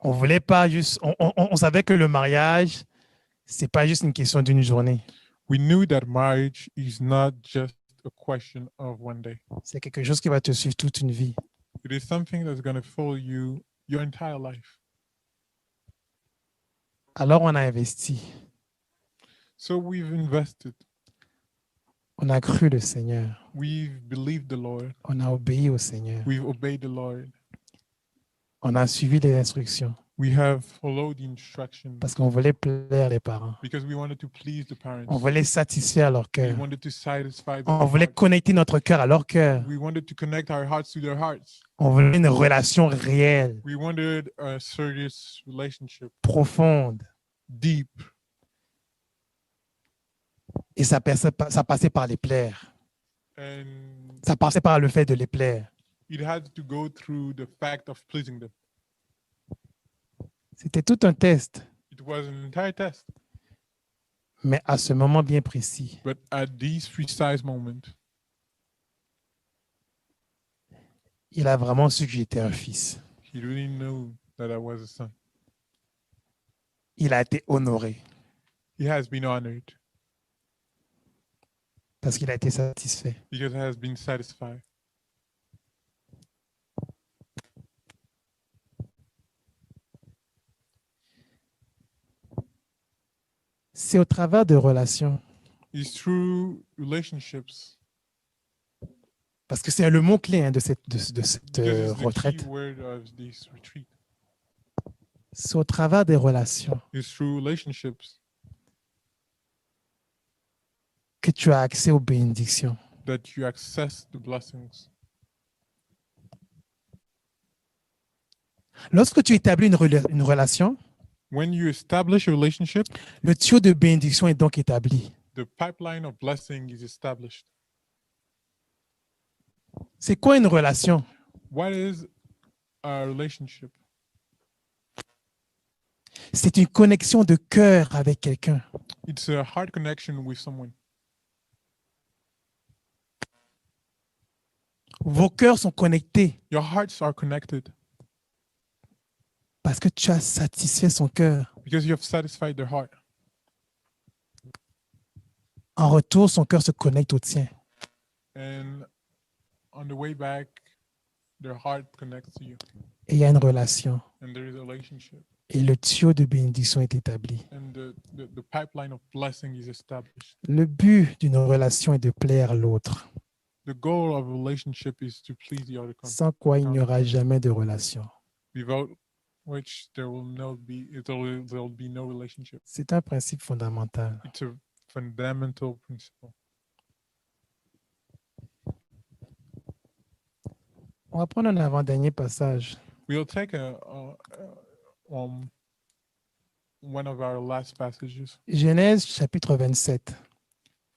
On voulait pas juste. On savait que le mariage, c'est pas juste une question d'une journée. We knew that marriage is not just a question of one day. C'est quelque chose qui va te suivre toute une vie. It is something that's going to follow you your entire life. Alors on a investi. So we've invested. On a cru le Seigneur. We've believed the Lord. On a obéi au Seigneur. We've obeyed the Lord. On a suivi les instructions We have followed the instructions parce qu'on voulait plaire les parents. because we wanted to please the parents. On voulait satisfaire leur We cœur. wanted to satisfy On their voulait hearts. connecter notre cœur à leur cœur. We wanted to connect our hearts to their hearts. On voulait une relation réelle, We wanted a serious relationship, profonde. deep. Et ça passait par les plaire. And Ça passait par le fait de les plaire. it had to go through the fact of pleasing them. C'était tout un test. It was an entire test. Mais à ce moment bien précis, But at this precise moment, il a vraiment su que j'étais un fils. he really knew that I was a son. Il a été honoré He has been honored parce qu'il a été satisfait. because he has been satisfied. C'est au travers de relations, It's through relationships. parce que c'est le mot-clé hein, de cette Because it's the retraite. key word of this retreat. C'est au travers des relations It's through relationships que tu as accès aux bénédictions. that you access the blessings. Lorsque tu établis une relation, When you establish a relationship, le tuyau de bénédiction est donc établi. the pipeline of blessing is established. C'est quoi une relation? What is a relationship? C'est une connexion de cœur avec quelqu'un. It's a heart connection with someone. Vos cœurs sont connectés Your hearts are connected parce que tu as satisfait son cœur. Because you have satisfied their heart. En retour, son cœur se connecte au tien. And on the way back, their heart connects to you. Et il y a une relation. And there is a relationship. Et le tuyau de bénédiction est établi. And the pipeline of blessing is established. Le but d'une relation est de plaire à l'autre, The goal of a relationship is to please the other sans quoi il n'y aura jamais de relation. without which there'll be no relationship. C'est un principe fondamental. It's a fundamental principle. On va prendre un avant-dernier passage. We'll take one of our last passages. Genèse chapitre 27,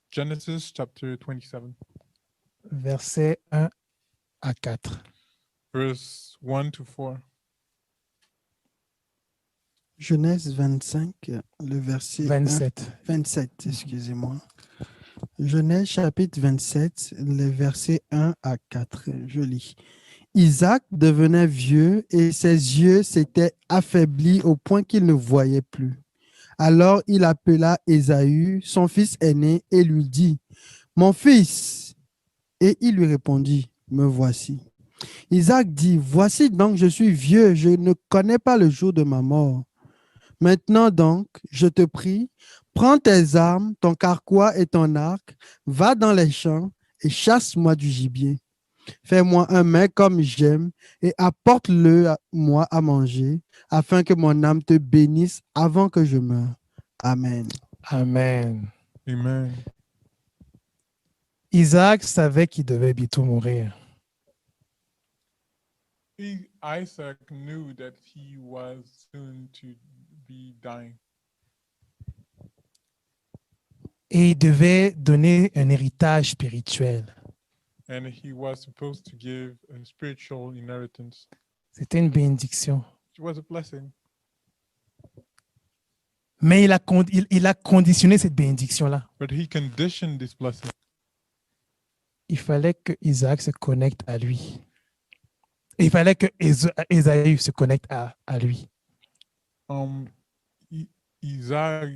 Genesis chapter 27, versets 1 à 4. verse 1 to 4. Genèse 25, le verset 27. 27, excusez-moi. Genèse chapitre 27, les versets 1 à 4. Je lis. Isaac devenait vieux et ses yeux s'étaient affaiblis au point qu'il ne voyait plus. Alors il appela Ésaü, son fils aîné, et lui dit, « Mon fils !» Et il lui répondit, « Me voici. » Isaac dit, « Voici donc, je suis vieux, je ne connais pas le jour de ma mort. Maintenant donc, je te prie, prends tes armes, ton carquois et ton arc, va dans les champs et chasse-moi du gibier. Fais-moi un mets comme j'aime et apporte-le-moi à manger, afin que mon âme te bénisse avant que je meure. Amen. Amen. Amen. Isaac savait qu'il devait bientôt mourir. Isaac knew that he was soon to be dying. Et il devait donner un héritage spirituel. And he was supposed to give a spiritual inheritance. C'était une bénédiction. It was a blessing. Mais il a conditionné cette bénédiction-là. But he conditioned this blessing. Il fallait que Isaac se connecte à lui. Il fallait que Ésaü se connecte à lui. Isaac,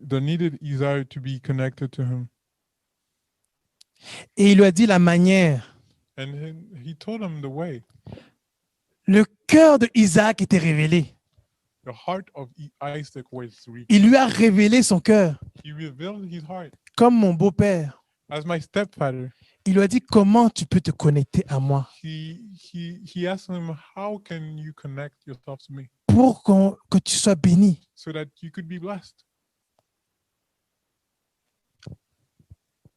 they needed Isaac to be connected to him. Et il lui a dit la manière. And he told him the way. Le cœur de Isaac était révélé. The heart of Isaac was revealed. Il lui a révélé son cœur. He revealed his heart. Comme mon beau-père. As my stepfather. Il lui a dit, comment tu peux te connecter à moi? He asked him, how can you connect yourself to me? Pour que tu sois béni. So that you could be blessed.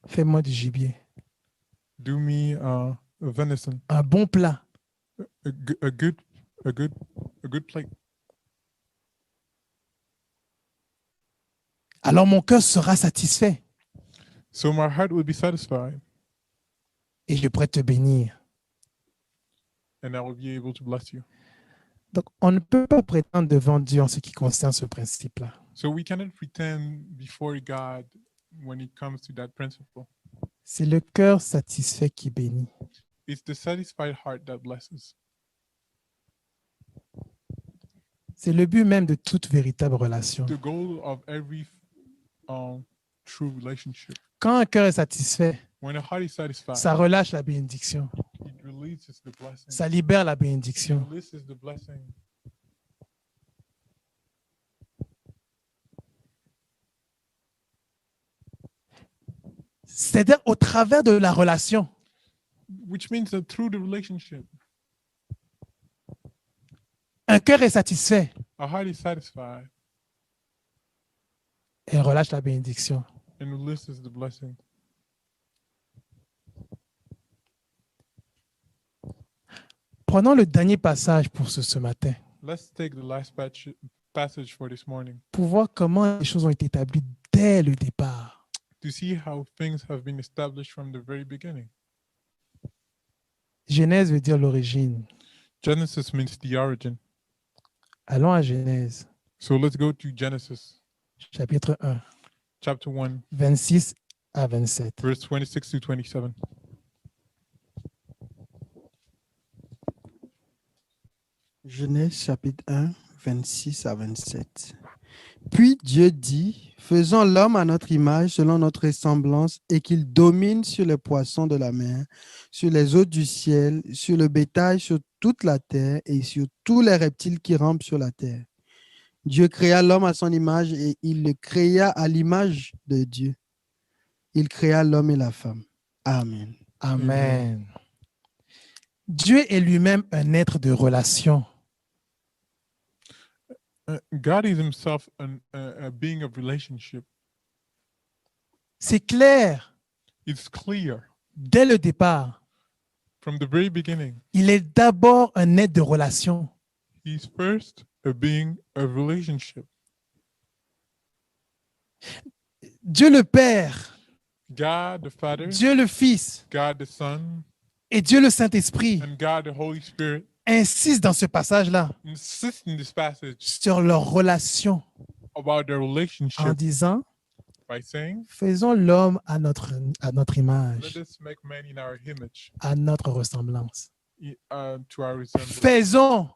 Fais-moi du gibier. Do me a venison. Un bon plat. A good plate. Alors mon cœur sera satisfait. So my heart will be satisfied. Et je pourrai te bénir. And I will be able to bless you. Donc, on ne peut pas prétendre devant Dieu en ce qui concerne ce principe-là. So we cannot pretend before God when it comes to that principle. C'est le cœur satisfait qui bénit. It's the satisfied heart that blesses. C'est le but même de toute véritable relation. The goal of every true relationship. Quand un cœur est satisfait, When a heart is satisfied, ça relâche la bénédiction. it releases the blessing. Ça libère la It bénédiction. releases the blessing. C'est-à-dire au travers de la relation. Which means that through the relationship, Un cœur est satisfait a heart is satisfied et relâche la bénédiction. and releases the blessing. Prenons le dernier passage pour ce matin, Let's take the last passage for this morning pour voir comment les choses ont été établies dès le départ. to see how things have been established from the very beginning. Genèse veut dire l'origine. Genesis means the origin. Allons à Genèse, So let's go to Genesis chapitre 1, chapter 1, 26 à 27. verse 26 to 27. Genèse chapitre 1, 26 à 27. Puis Dieu dit, faisons l'homme à notre image, selon notre ressemblance, et qu'il domine sur les poissons de la mer, sur les eaux du ciel, sur le bétail, sur toute la terre et sur tous les reptiles qui rampent sur la terre. Dieu créa l'homme à son image et il le créa à l'image de Dieu. Il créa l'homme et la femme. Amen. Amen. Dieu est lui-même un être de relation. God is himself a being of relationship. C'est clair It's clear dès le départ. from the very beginning. Il est d'abord un être de relation. He's first a being of relationship. Dieu le Père, God the Father, Dieu le Fils God the Son, et Dieu le Saint-Esprit and God the Holy Spirit insistent dans ce passage-là insist in this passage sur leur relation about their en relationship disant by saying, faisons l'homme à notre image, let us make man in our image, à notre ressemblance. to our resemblance. Faisons,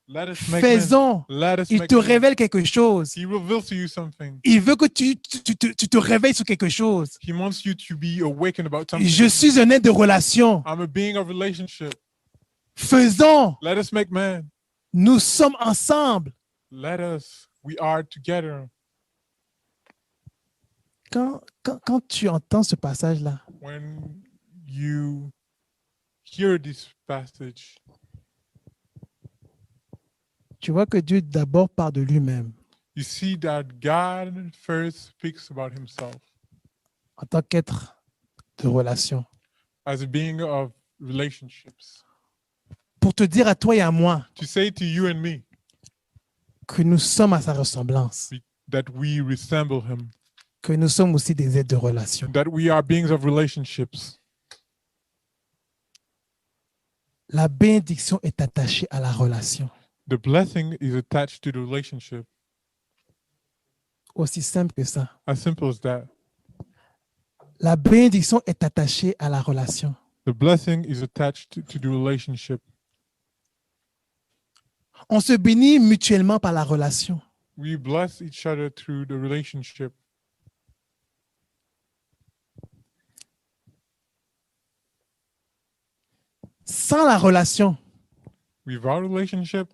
Let us make man. faisons. Let us Il make te man. révèle quelque chose. He reveals to you something. Il veut que tu te réveilles sur quelque chose. He wants you to be awakened about something. Je suis un être de relation. I'm a being of relationship. Faisons. Let us make man. Nous sommes ensemble. Let us. We are together. Quand tu entends ce passage-là, When you hear this passage, tu vois que Dieu d'abord parle de lui-même you see that God first speaks about himself en tant qu'être de relation. as a being of relationships. Pour te dire à toi et à moi To say to you and me que nous sommes à sa ressemblance, that we resemble him, que nous sommes aussi des êtres de relation. that we are beings of relationships. La bénédiction est attachée à la relation. The blessing is attached to the relationship. Aussi simple que ça. As simple as that. La bénédiction est attachée à la relation. The blessing is attached to the relationship. On se bénit mutuellement par la relation. We bless each other through the relationship. Sans la relation, Without relationship,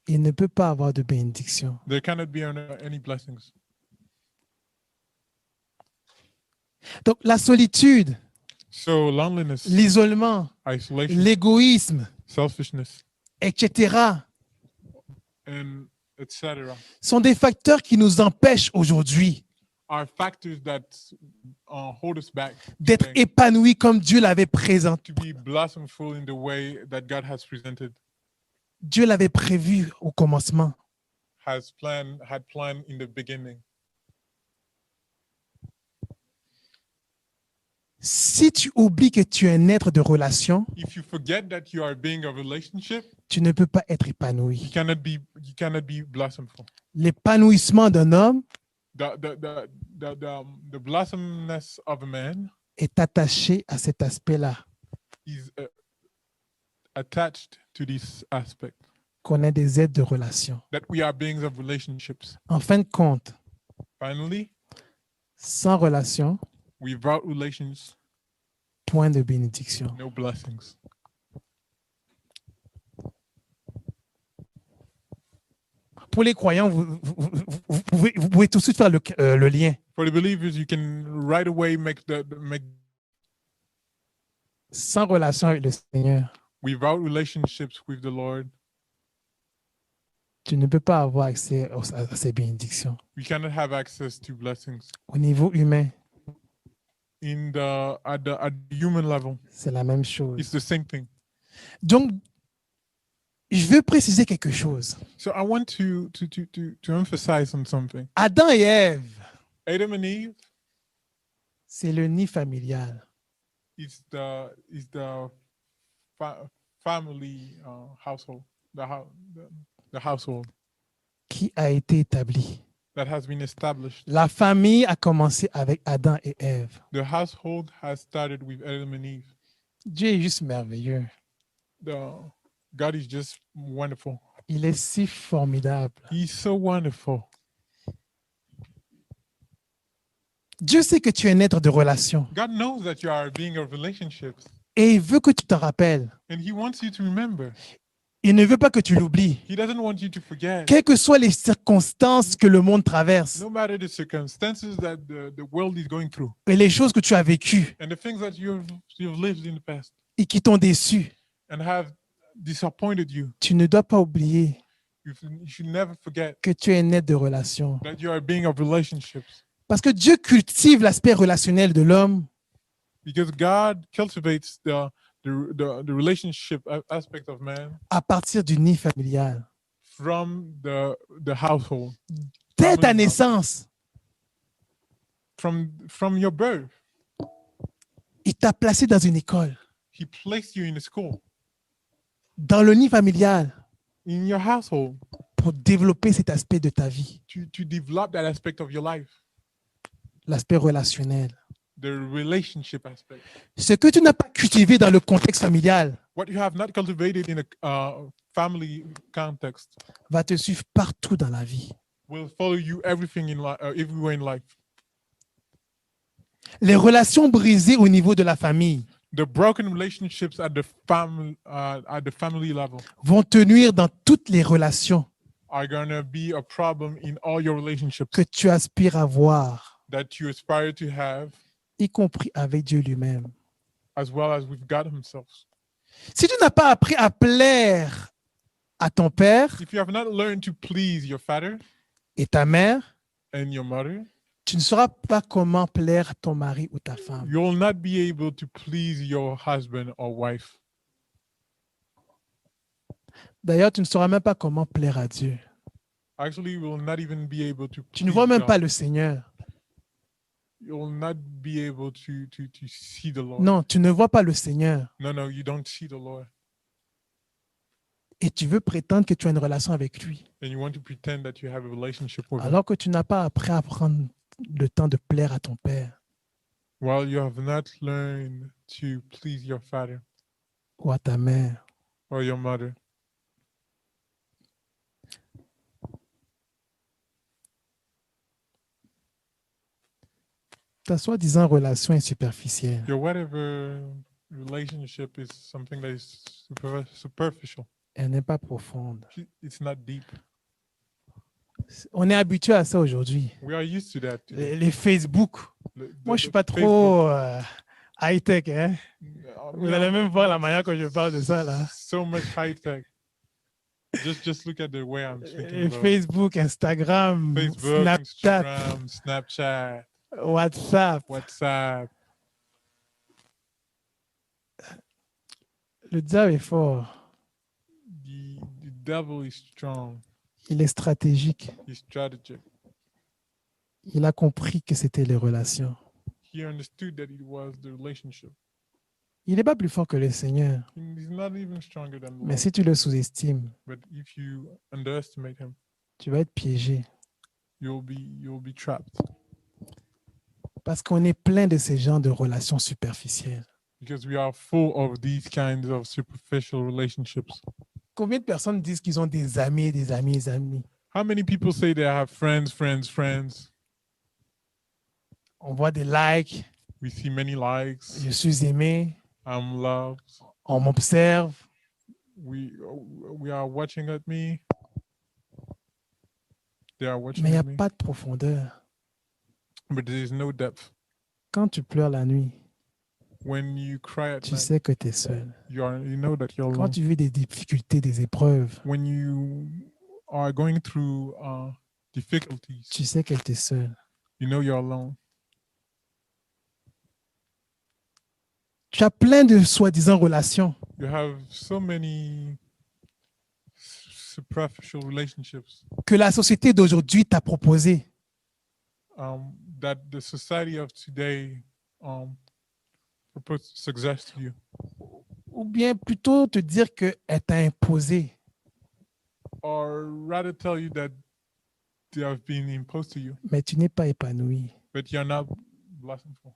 il ne peut pas avoir de bénédiction. there cannot be any blessings. Donc la solitude, So loneliness, l'isolement, isolation, l'égoïsme, selfishness, etc. and etc. sont des facteurs qui nous empêchent aujourd'hui are factors that hold us back d'être today, épanouis comme Dieu l'avait présenté. to be blossomful in the way that God has presented, Dieu l'avait prévu au commencement. had planned in the beginning. Si tu oublies que tu es un être de relation, If you forget that you are being a relationship, tu ne peux pas être you épanoui. cannot be blossomful. L'épanouissement d'un homme The blossomness of a man est attaché à cet aspect-là, is attached to this aspect, qu'on est des êtres de relation. that we are beings of relationships. En fin de compte, Finally, sans relation, without relations, point de bénédiction. no blessings. Pour les croyants, vous pouvez tout de suite faire le lien. For the believers, you can right away make Sans relation avec le Seigneur, without relationships with the Lord, tu ne peux pas avoir accès à ces bénédictions. we cannot have access to blessings. Au niveau humain, At the human level, c'est la même chose. it's the same thing. Donc, je veux préciser quelque chose. So I want to emphasize on something. Adam et Ève, Adam and Eve c'est le nid familial. is the family household, the household Qui a été établi. that has been established. La famille a commencé avec Adam et Ève. The household has started with Adam and Eve. Dieu est juste merveilleux. God is just wonderful. Il est si formidable. He's so wonderful. Dieu sait que tu es un être de relation God knows that you are a being of relationships, et il veut que tu te rappelles. and He wants you to remember. Il ne veut pas que tu l'oublies. He doesn't want you to forget. Quelles que soient les circonstances que le monde traverse No matter the circumstances that the world is going through et les choses que tu as vécues and the things that you've lived in the past et qui t'ont déçu, and have disappointed you, tu ne dois pas oublier you should never forget que tu es un être de relation. that you are a being of relationships, Parce que Dieu cultive l'aspect relationnel de l'homme because God cultivates the relationship aspect of man à partir du nid familial. from the household, Dès ta Family. naissance, from your birth. il t'a placé dans une école, He placed you in a school, dans le nid familial, in your household, pour développer cet aspect de ta vie, to develop that aspect of your life, l'aspect relationnel. the relationship aspect. Ce que tu n'as pas cultivé dans le contexte familial What you have not cultivated in a family context va te suivre partout dans la vie. will follow you everywhere in life. Les relations brisées au niveau de la famille The broken relationships at the family level vont te nuire dans toutes les relations are gonna be a problem in all your relationships que tu aspires à voir, that you aspire to have, y compris avec Dieu lui-même. as well as with God Himself. Si tu n'as pas appris à plaire à ton père If you have not learned to please your father et ta mère, and your mother, tu ne sauras pas comment plaire à ton mari ou ta femme. you will not be able to please your husband or wife. D'ailleurs, tu ne sauras même pas comment plaire à Dieu. Actually, you will not even be able to Tu ne please vois même God. pas le Seigneur. You will not be able to see the Lord. Non, tu ne vois pas le Seigneur. No, you don't see the Lord. Et tu veux prétendre que tu as une relation avec lui, And you want to pretend that you have a relationship with Him alors que tu n'as pas appris à prendre le temps de plaire à ton père while you have not learned to please your father ou à ta mère. or your mother. Ta soi-disant relation est superficielle. Your whatever relationship is something that is superficial. Elle n'est pas profonde. It's not deep. On est habitué à ça aujourd'hui. We are used to that today. Les Facebook. Moi, je suis pas Facebook. trop high-tech. Hein? Vous We allez are même voir la manière que je parle de ça. Là. so much high tech. Just look at the way I'm speaking. Et about Facebook, Instagram, Facebook, Snapchat, Instagram, Snapchat, WhatsApp. WhatsApp. Le diable est fort. The devil is strong. Il est stratégique. He's strategic. Il a compris que c'était les relations. He understood that it was the relationship. Il n'est pas plus fort que le Seigneur. He's not even stronger than the Mais Lord. si tu le sous-estimes, But if you underestimate him, tu vas être piégé. you'll be trapped Parce qu'on est plein de ces genres de relations superficielles. because we are full of these kinds of superficial relationships. Combien de personnes disent qu'ils ont des amis, des amis, des amis? How many people say they have friends? On voit des likes, We see many likes. je suis aimé, I'm loved. on m'observe. We are watching at me. They are watching Mais il n'y a at me. pas de profondeur. But there is no depth. Quand tu pleures la nuit, When you cry at tu night, sais que tu es seul. you know that you're Quand alone. tu vis des difficultés, des épreuves, When you are going through difficulties, tu sais qu'elle est seule. you know you're alone. Tu as plein de soi-disant relations, You have so many superficial relationships que la société d'aujourd'hui t'a proposé. that the society of today proposes suggest to you, Ou bien plutôt te dire qu'elle t'a imposé. or rather tell you that they have been imposed to you, Mais tu n'es pas épanoui. but you're not blessingful.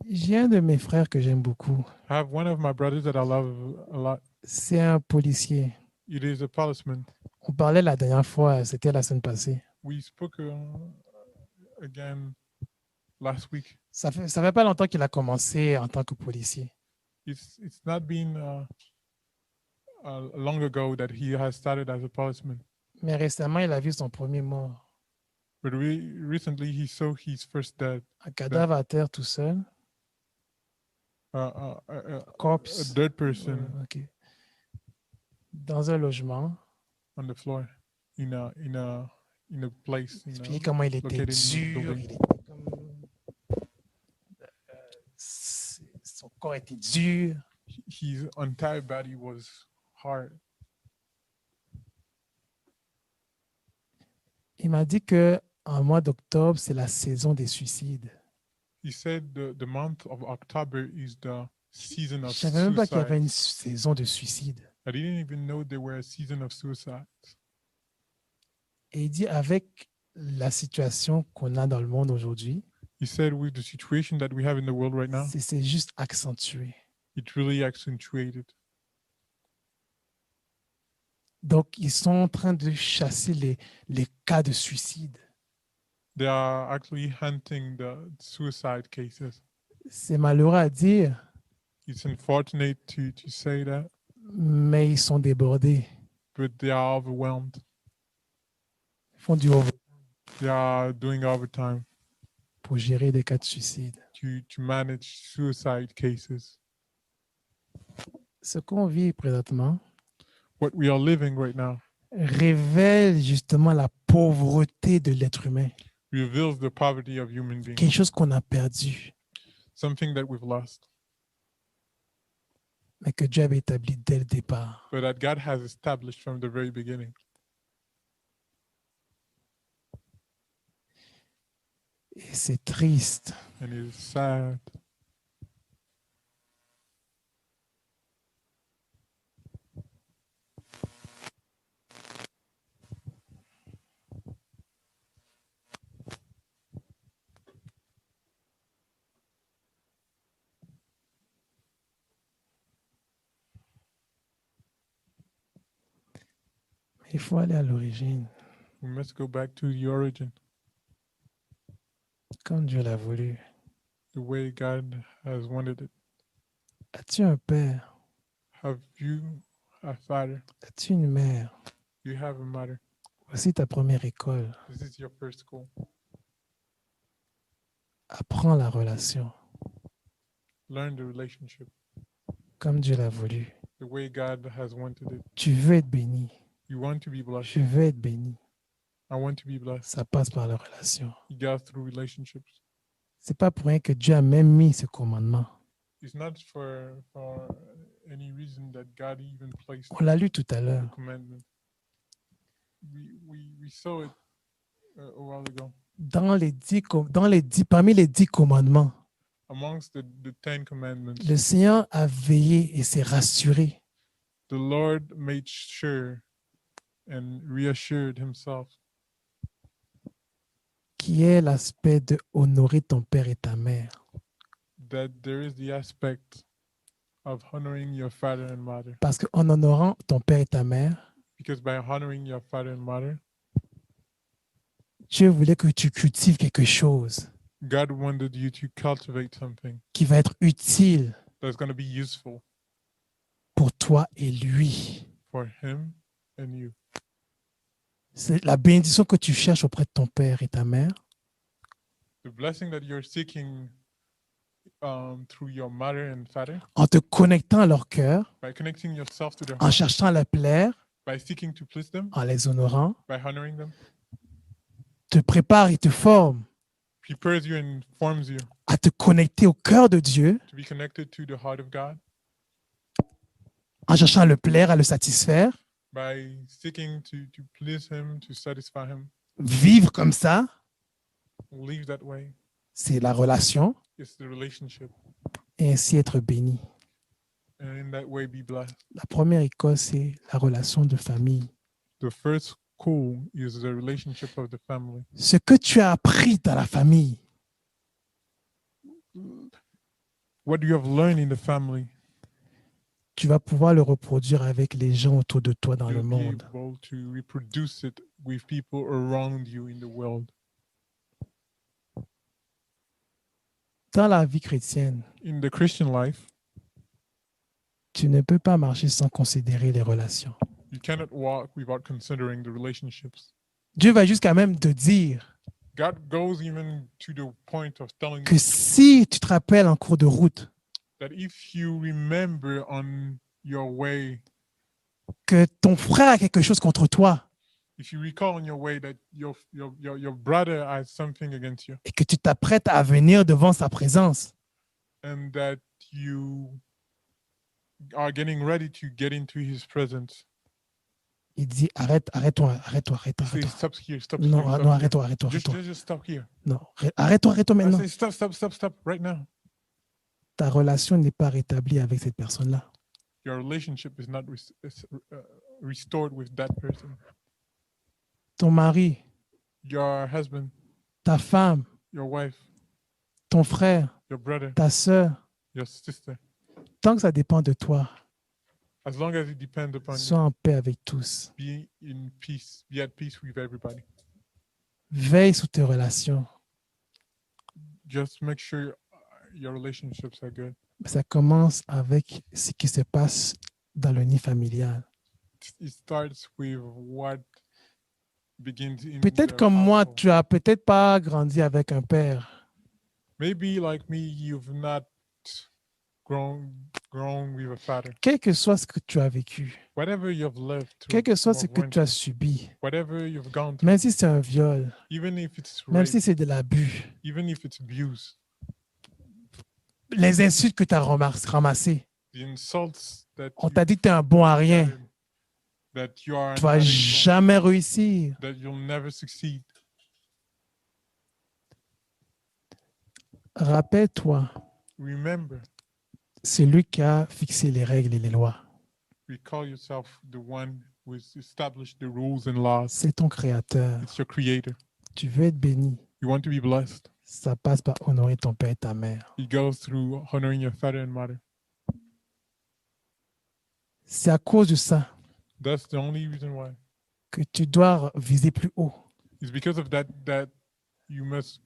J'ai un de mes frères que j'aime beaucoup. I have one of my brothers that I love a lot. C'est un policier. It is a policeman. On parlait la dernière fois, c'était la semaine passée. We spoke again last week. Ça fait pas longtemps qu'il a commencé en tant que policier. It's not been long ago that he has started as a policeman. Mais récemment, il a vu son premier mort. But recently he saw his first death. Un cadavre à terre tout seul. A Corpse. dead person Ok. Dans un logement. on the floor in a place. Expliquez comment il était located in the dur. building. Il était comme, son corps était dur. His entire body was hard. Il m'a dit que en mois d'octobre, c'est la saison des suicides. He said the month of October is the season Je of savais même pas qu'il y avait suicide. une saison de suicide. I didn't even know there were a season of suicide. Et il dit avec la situation qu'on a dans le monde aujourd'hui, He said with the situation that we have in the world right now, c'est juste accentué. it really accentuated. Donc, ils sont en train de chasser les cas de suicide. They are actually hunting the suicide cases. C'est malheureux à dire, It's unfortunate to say that, mais ils sont débordés. but they are overwhelmed. Ils font du over They are doing overtime pour gérer des cas de suicide. to manage suicide cases. Ce qu'on vit présentement What we are living right now révèle justement la pauvreté de l'être humain. reveals the poverty of human beings, Quelque chose qu'on a perdu, something that we've lost, mais que Dieu avait établi dès le départ. but that God has established from the very beginning. Et c'est triste. And it is sad. Il faut aller à l'origine, We must go back to the origin, comme Dieu l'a voulu. the way God has wanted it. As-tu un père? Have you a father? As-tu une mère? You have a mother. Voici ta première école. This is your first school. Apprends la relation, Learn the relationship, comme Dieu l'a voulu. the way God has wanted it. Tu veux être béni. You want to be blessed. Je veux être béni. I want to be blessed. Ça passe par la relation. It goes through relationships. C'est pas pour rien que Dieu a même mis ce commandement. It's not for any reason that God even placed On l'a lu tout à the l'heure. commandment. We saw it a while ago. Parmi les 10 commandements, Amongst the 10 commandments, le Seigneur a veillé et s'est rassuré the Lord made sure and reassured himself qui est l'aspect de honorer ton père et ta mère. that there is the aspect of honoring your father and mother. Parce qu'en honorant ton père et ta mère, Because by honoring your father and mother, Dieu voulait que tu cultives quelque chose God wanted you to cultivate something qui va être utile that's going to be useful pour toi et lui. for him and you. C'est la bénédiction que tu cherches auprès de ton père et ta mère. The blessing that you're seeking through your mother and father, En te connectant à leur cœur, by connecting yourself to their en heart, cherchant à les plaire, by seeking to please them, en les honorant, by honoring them, te prépare et te forme prepares you and forms you à te connecter au cœur de Dieu, to be connected to the heart of God, en cherchant à le plaire, à le satisfaire, by seeking to please him, to satisfy him, vivre comme ça, live that way. c'est la relation, It's the relationship, et ainsi être béni. and in that way be blessed. La première école, c'est la relation de famille. The first school is the relationship of the family. Ce que tu as appris dans la famille, What you have learned in the family, tu vas pouvoir le reproduire avec les gens autour de toi dans le you'll be monde. able to reproduce it with people around you in the world. Dans la vie chrétienne, In the Christian life, tu ne peux pas marcher sans considérer les relations. you cannot walk without considering the relationships. Dieu va jusqu'à même te dire God goes even to the point of telling que you si tu te rappelles en cours de route that if you remember on your way, que ton frère a quelque chose contre toi if you recall on your way that your brother has something against you, et que tu t'apprêtes à venir devant sa présence, and that you are getting ready to get into his presence, il dit arrête-toi. he says, stop here, stop Non, here, stop non, here. arrête-toi. Just stop here. Non, arrête-toi I maintenant. say, stop right now. Ta relation n'est pas rétablie avec cette personne-là. Your relationship is not restored with that person. Ton mari, Your husband, ta femme, your wife, ton frère, your brother, ta sœur, your sister. tant que ça dépend de toi, As long as it depends upon sois en paix avec tous. you, be in peace, be at peace with everybody. Veille sur tes relations. Just make sure your relationships are good. Ça commence avec ce qui se passe dans le nid familial. It starts with what begins in Peut-être the comme moi, household. tu as peut-être pas grandi avec un père. Maybe like me, you've not grown with a father. Quel que soit ce que tu as vécu, Whatever you've lived through, quel que soit ce or que went tu as through, subi, whatever you've gone through, même si c'est un viol, even if it's même rape, si c'est de l'abus, even if it's abuse, les insultes que tu as ramassées, the insults that on t'a dit que tu es un bon à rien, that you are tu vas not able, jamais réussir. that you'll never succeed. Rappelle-toi, Remember, c'est lui qui a fixé les règles et les lois. recall yourself the one who has established the rules and laws. C'est ton créateur. It's your creator. Tu veux être béni. You want to be blessed. Ça passe par honorer ton père et ta mère. It goes through honoring your father and mother. C'est à cause de ça That's the only reason why. que tu dois viser plus haut. It's because of that you must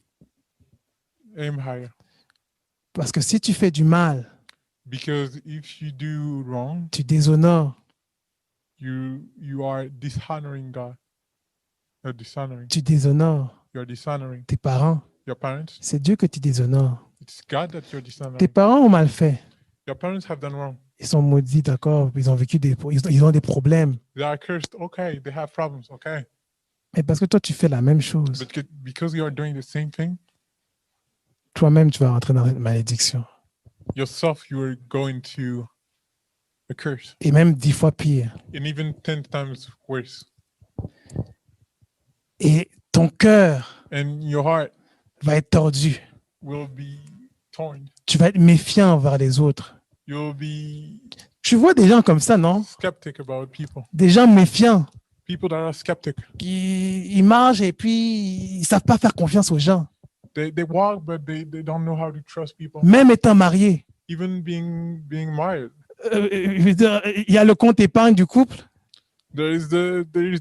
aim higher. Parce que si tu fais du mal, Because if you do wrong, tu déshonores, you are dishonoring God. You're dishonoring. tu déshonores You're dishonoring tes parents. your parents. C'est Dieu que tu déshonores. It's God that you're Tes dishonoring. parents ont mal fait. Your parents have done wrong. Ils sont maudits, d'accord. Ils ont vécu ils ont des problèmes. They are cursed. Okay, they have problems. Okay, Mais parce que toi, tu fais la même chose, but because you are doing the same thing, toi-même, tu vas rentrer dans une malédiction. yourself you are going to a curse, Et même 10 fois pire. and even 10 times worse. Et ton cœur And your heart va être tordu. will be torn. Tu vas être méfiant envers les autres. You'll be Tu vois des gens comme ça, non? skeptic about people. Des gens méfiants. People that are skeptic. Ils marchent et puis ils savent pas faire confiance aux gens. They walk, but they don't know how to trust people. Même étant mariés. Even being married. Je veux dire, il y a le compte épargne du couple. There is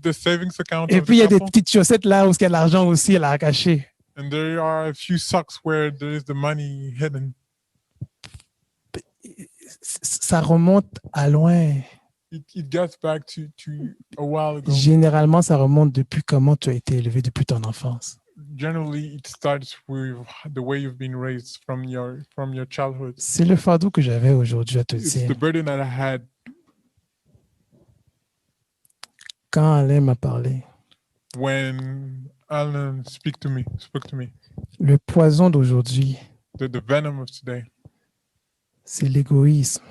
the savings account Et of puis il y the a des couple, petites chaussettes là où il y a l'argent aussi là à cacher. and there are a few socks where there is the money hidden. Ça remonte à loin. It gets back to a while ago. Généralement, ça remonte depuis comment tu as été élevé depuis ton enfance. Generally, it starts with the way you've been raised from your childhood. C'est le fardeau que j'avais aujourd'hui à te It's dire. the burden that I had Quand Alain m'a parlé, when Alan spoke to me. le poison d'aujourd'hui, The venom of today, c'est l'égoïsme.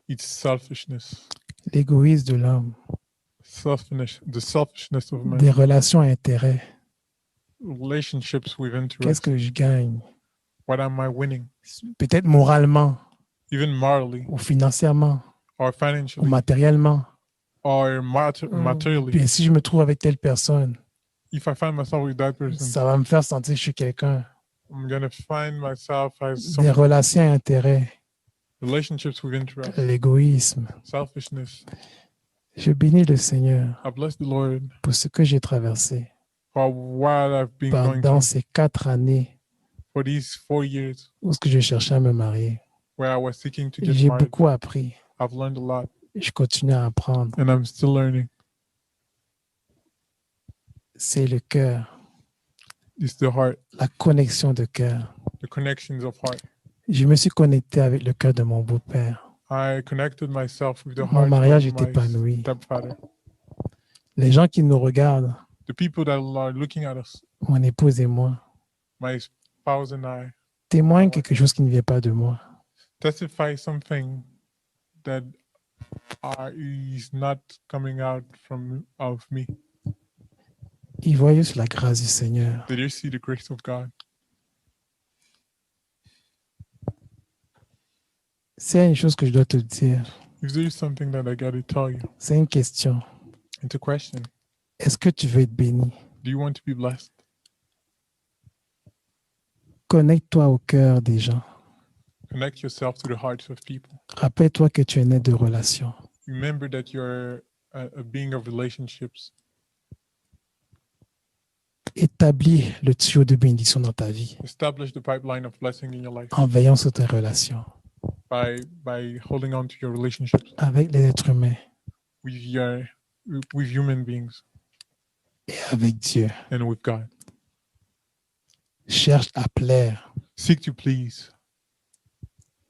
it's selfishness. L'égoïsme de l'homme. The selfishness of man. Des relations à intérêt. Relationships with Qu'est-ce interest. que je gagne? What am I winning? Peut-être moralement, Even morally ou financièrement, or ou financially matériellement. or materially. Puis si je me trouve avec telle personne, If I find myself with that person, ça va me faire sentir que je suis quelqu'un. I'm gonna find myself as Des someone, relations à intérêt. relationships with interest, l'égoïsme. selfishness. Je bénis le Seigneur I bless the Lord pour ce que j'ai traversé for what I've been going pendant through ces 4 années for these 4 years où je cherchais à me marier. where I was seeking to get J'ai married. beaucoup appris. I've learned a lot Je continue à apprendre. and I'm still learning. C'est le cœur, It's the heart, la connexion de cœur. the connections of heart. Je me suis connecté avec le cœur de mon beau-père. I connected myself with the Mon heart mariage of est my épanoui. stepfather. Les gens qui nous regardent, The people that are looking at us, mon épouse et moi, my spouse and I, témoignent quelque chose qui ne vient pas de moi. testify something that is not coming out of me. Ils voient juste la grâce du Seigneur. They just see the grace of God. C'est une chose que je dois te dire. If there is something that I got to tell you, C'est une question. it's a question. Est-ce que tu veux être béni? Do you want to be blessed? Connecte-toi au cœur des gens. Connect yourself to the hearts of people. Rappelle-toi que tu es né de relations. Remember that you're a being of relationships. Établis le tuyau de bénédiction dans ta vie Establish the pipeline of blessing in your life en veillant sur tes relations by holding on to your relationships avec les êtres humains with human beings et avec Dieu. and with God. Cherche à plaire. Seek to please.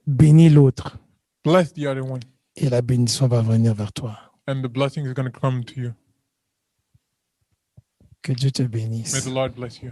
Bénis l'autre Bless the other one, et la bénédiction va venir vers toi. and the blessing is going to come to you. Que Dieu te May bénisse. the Lord bless you.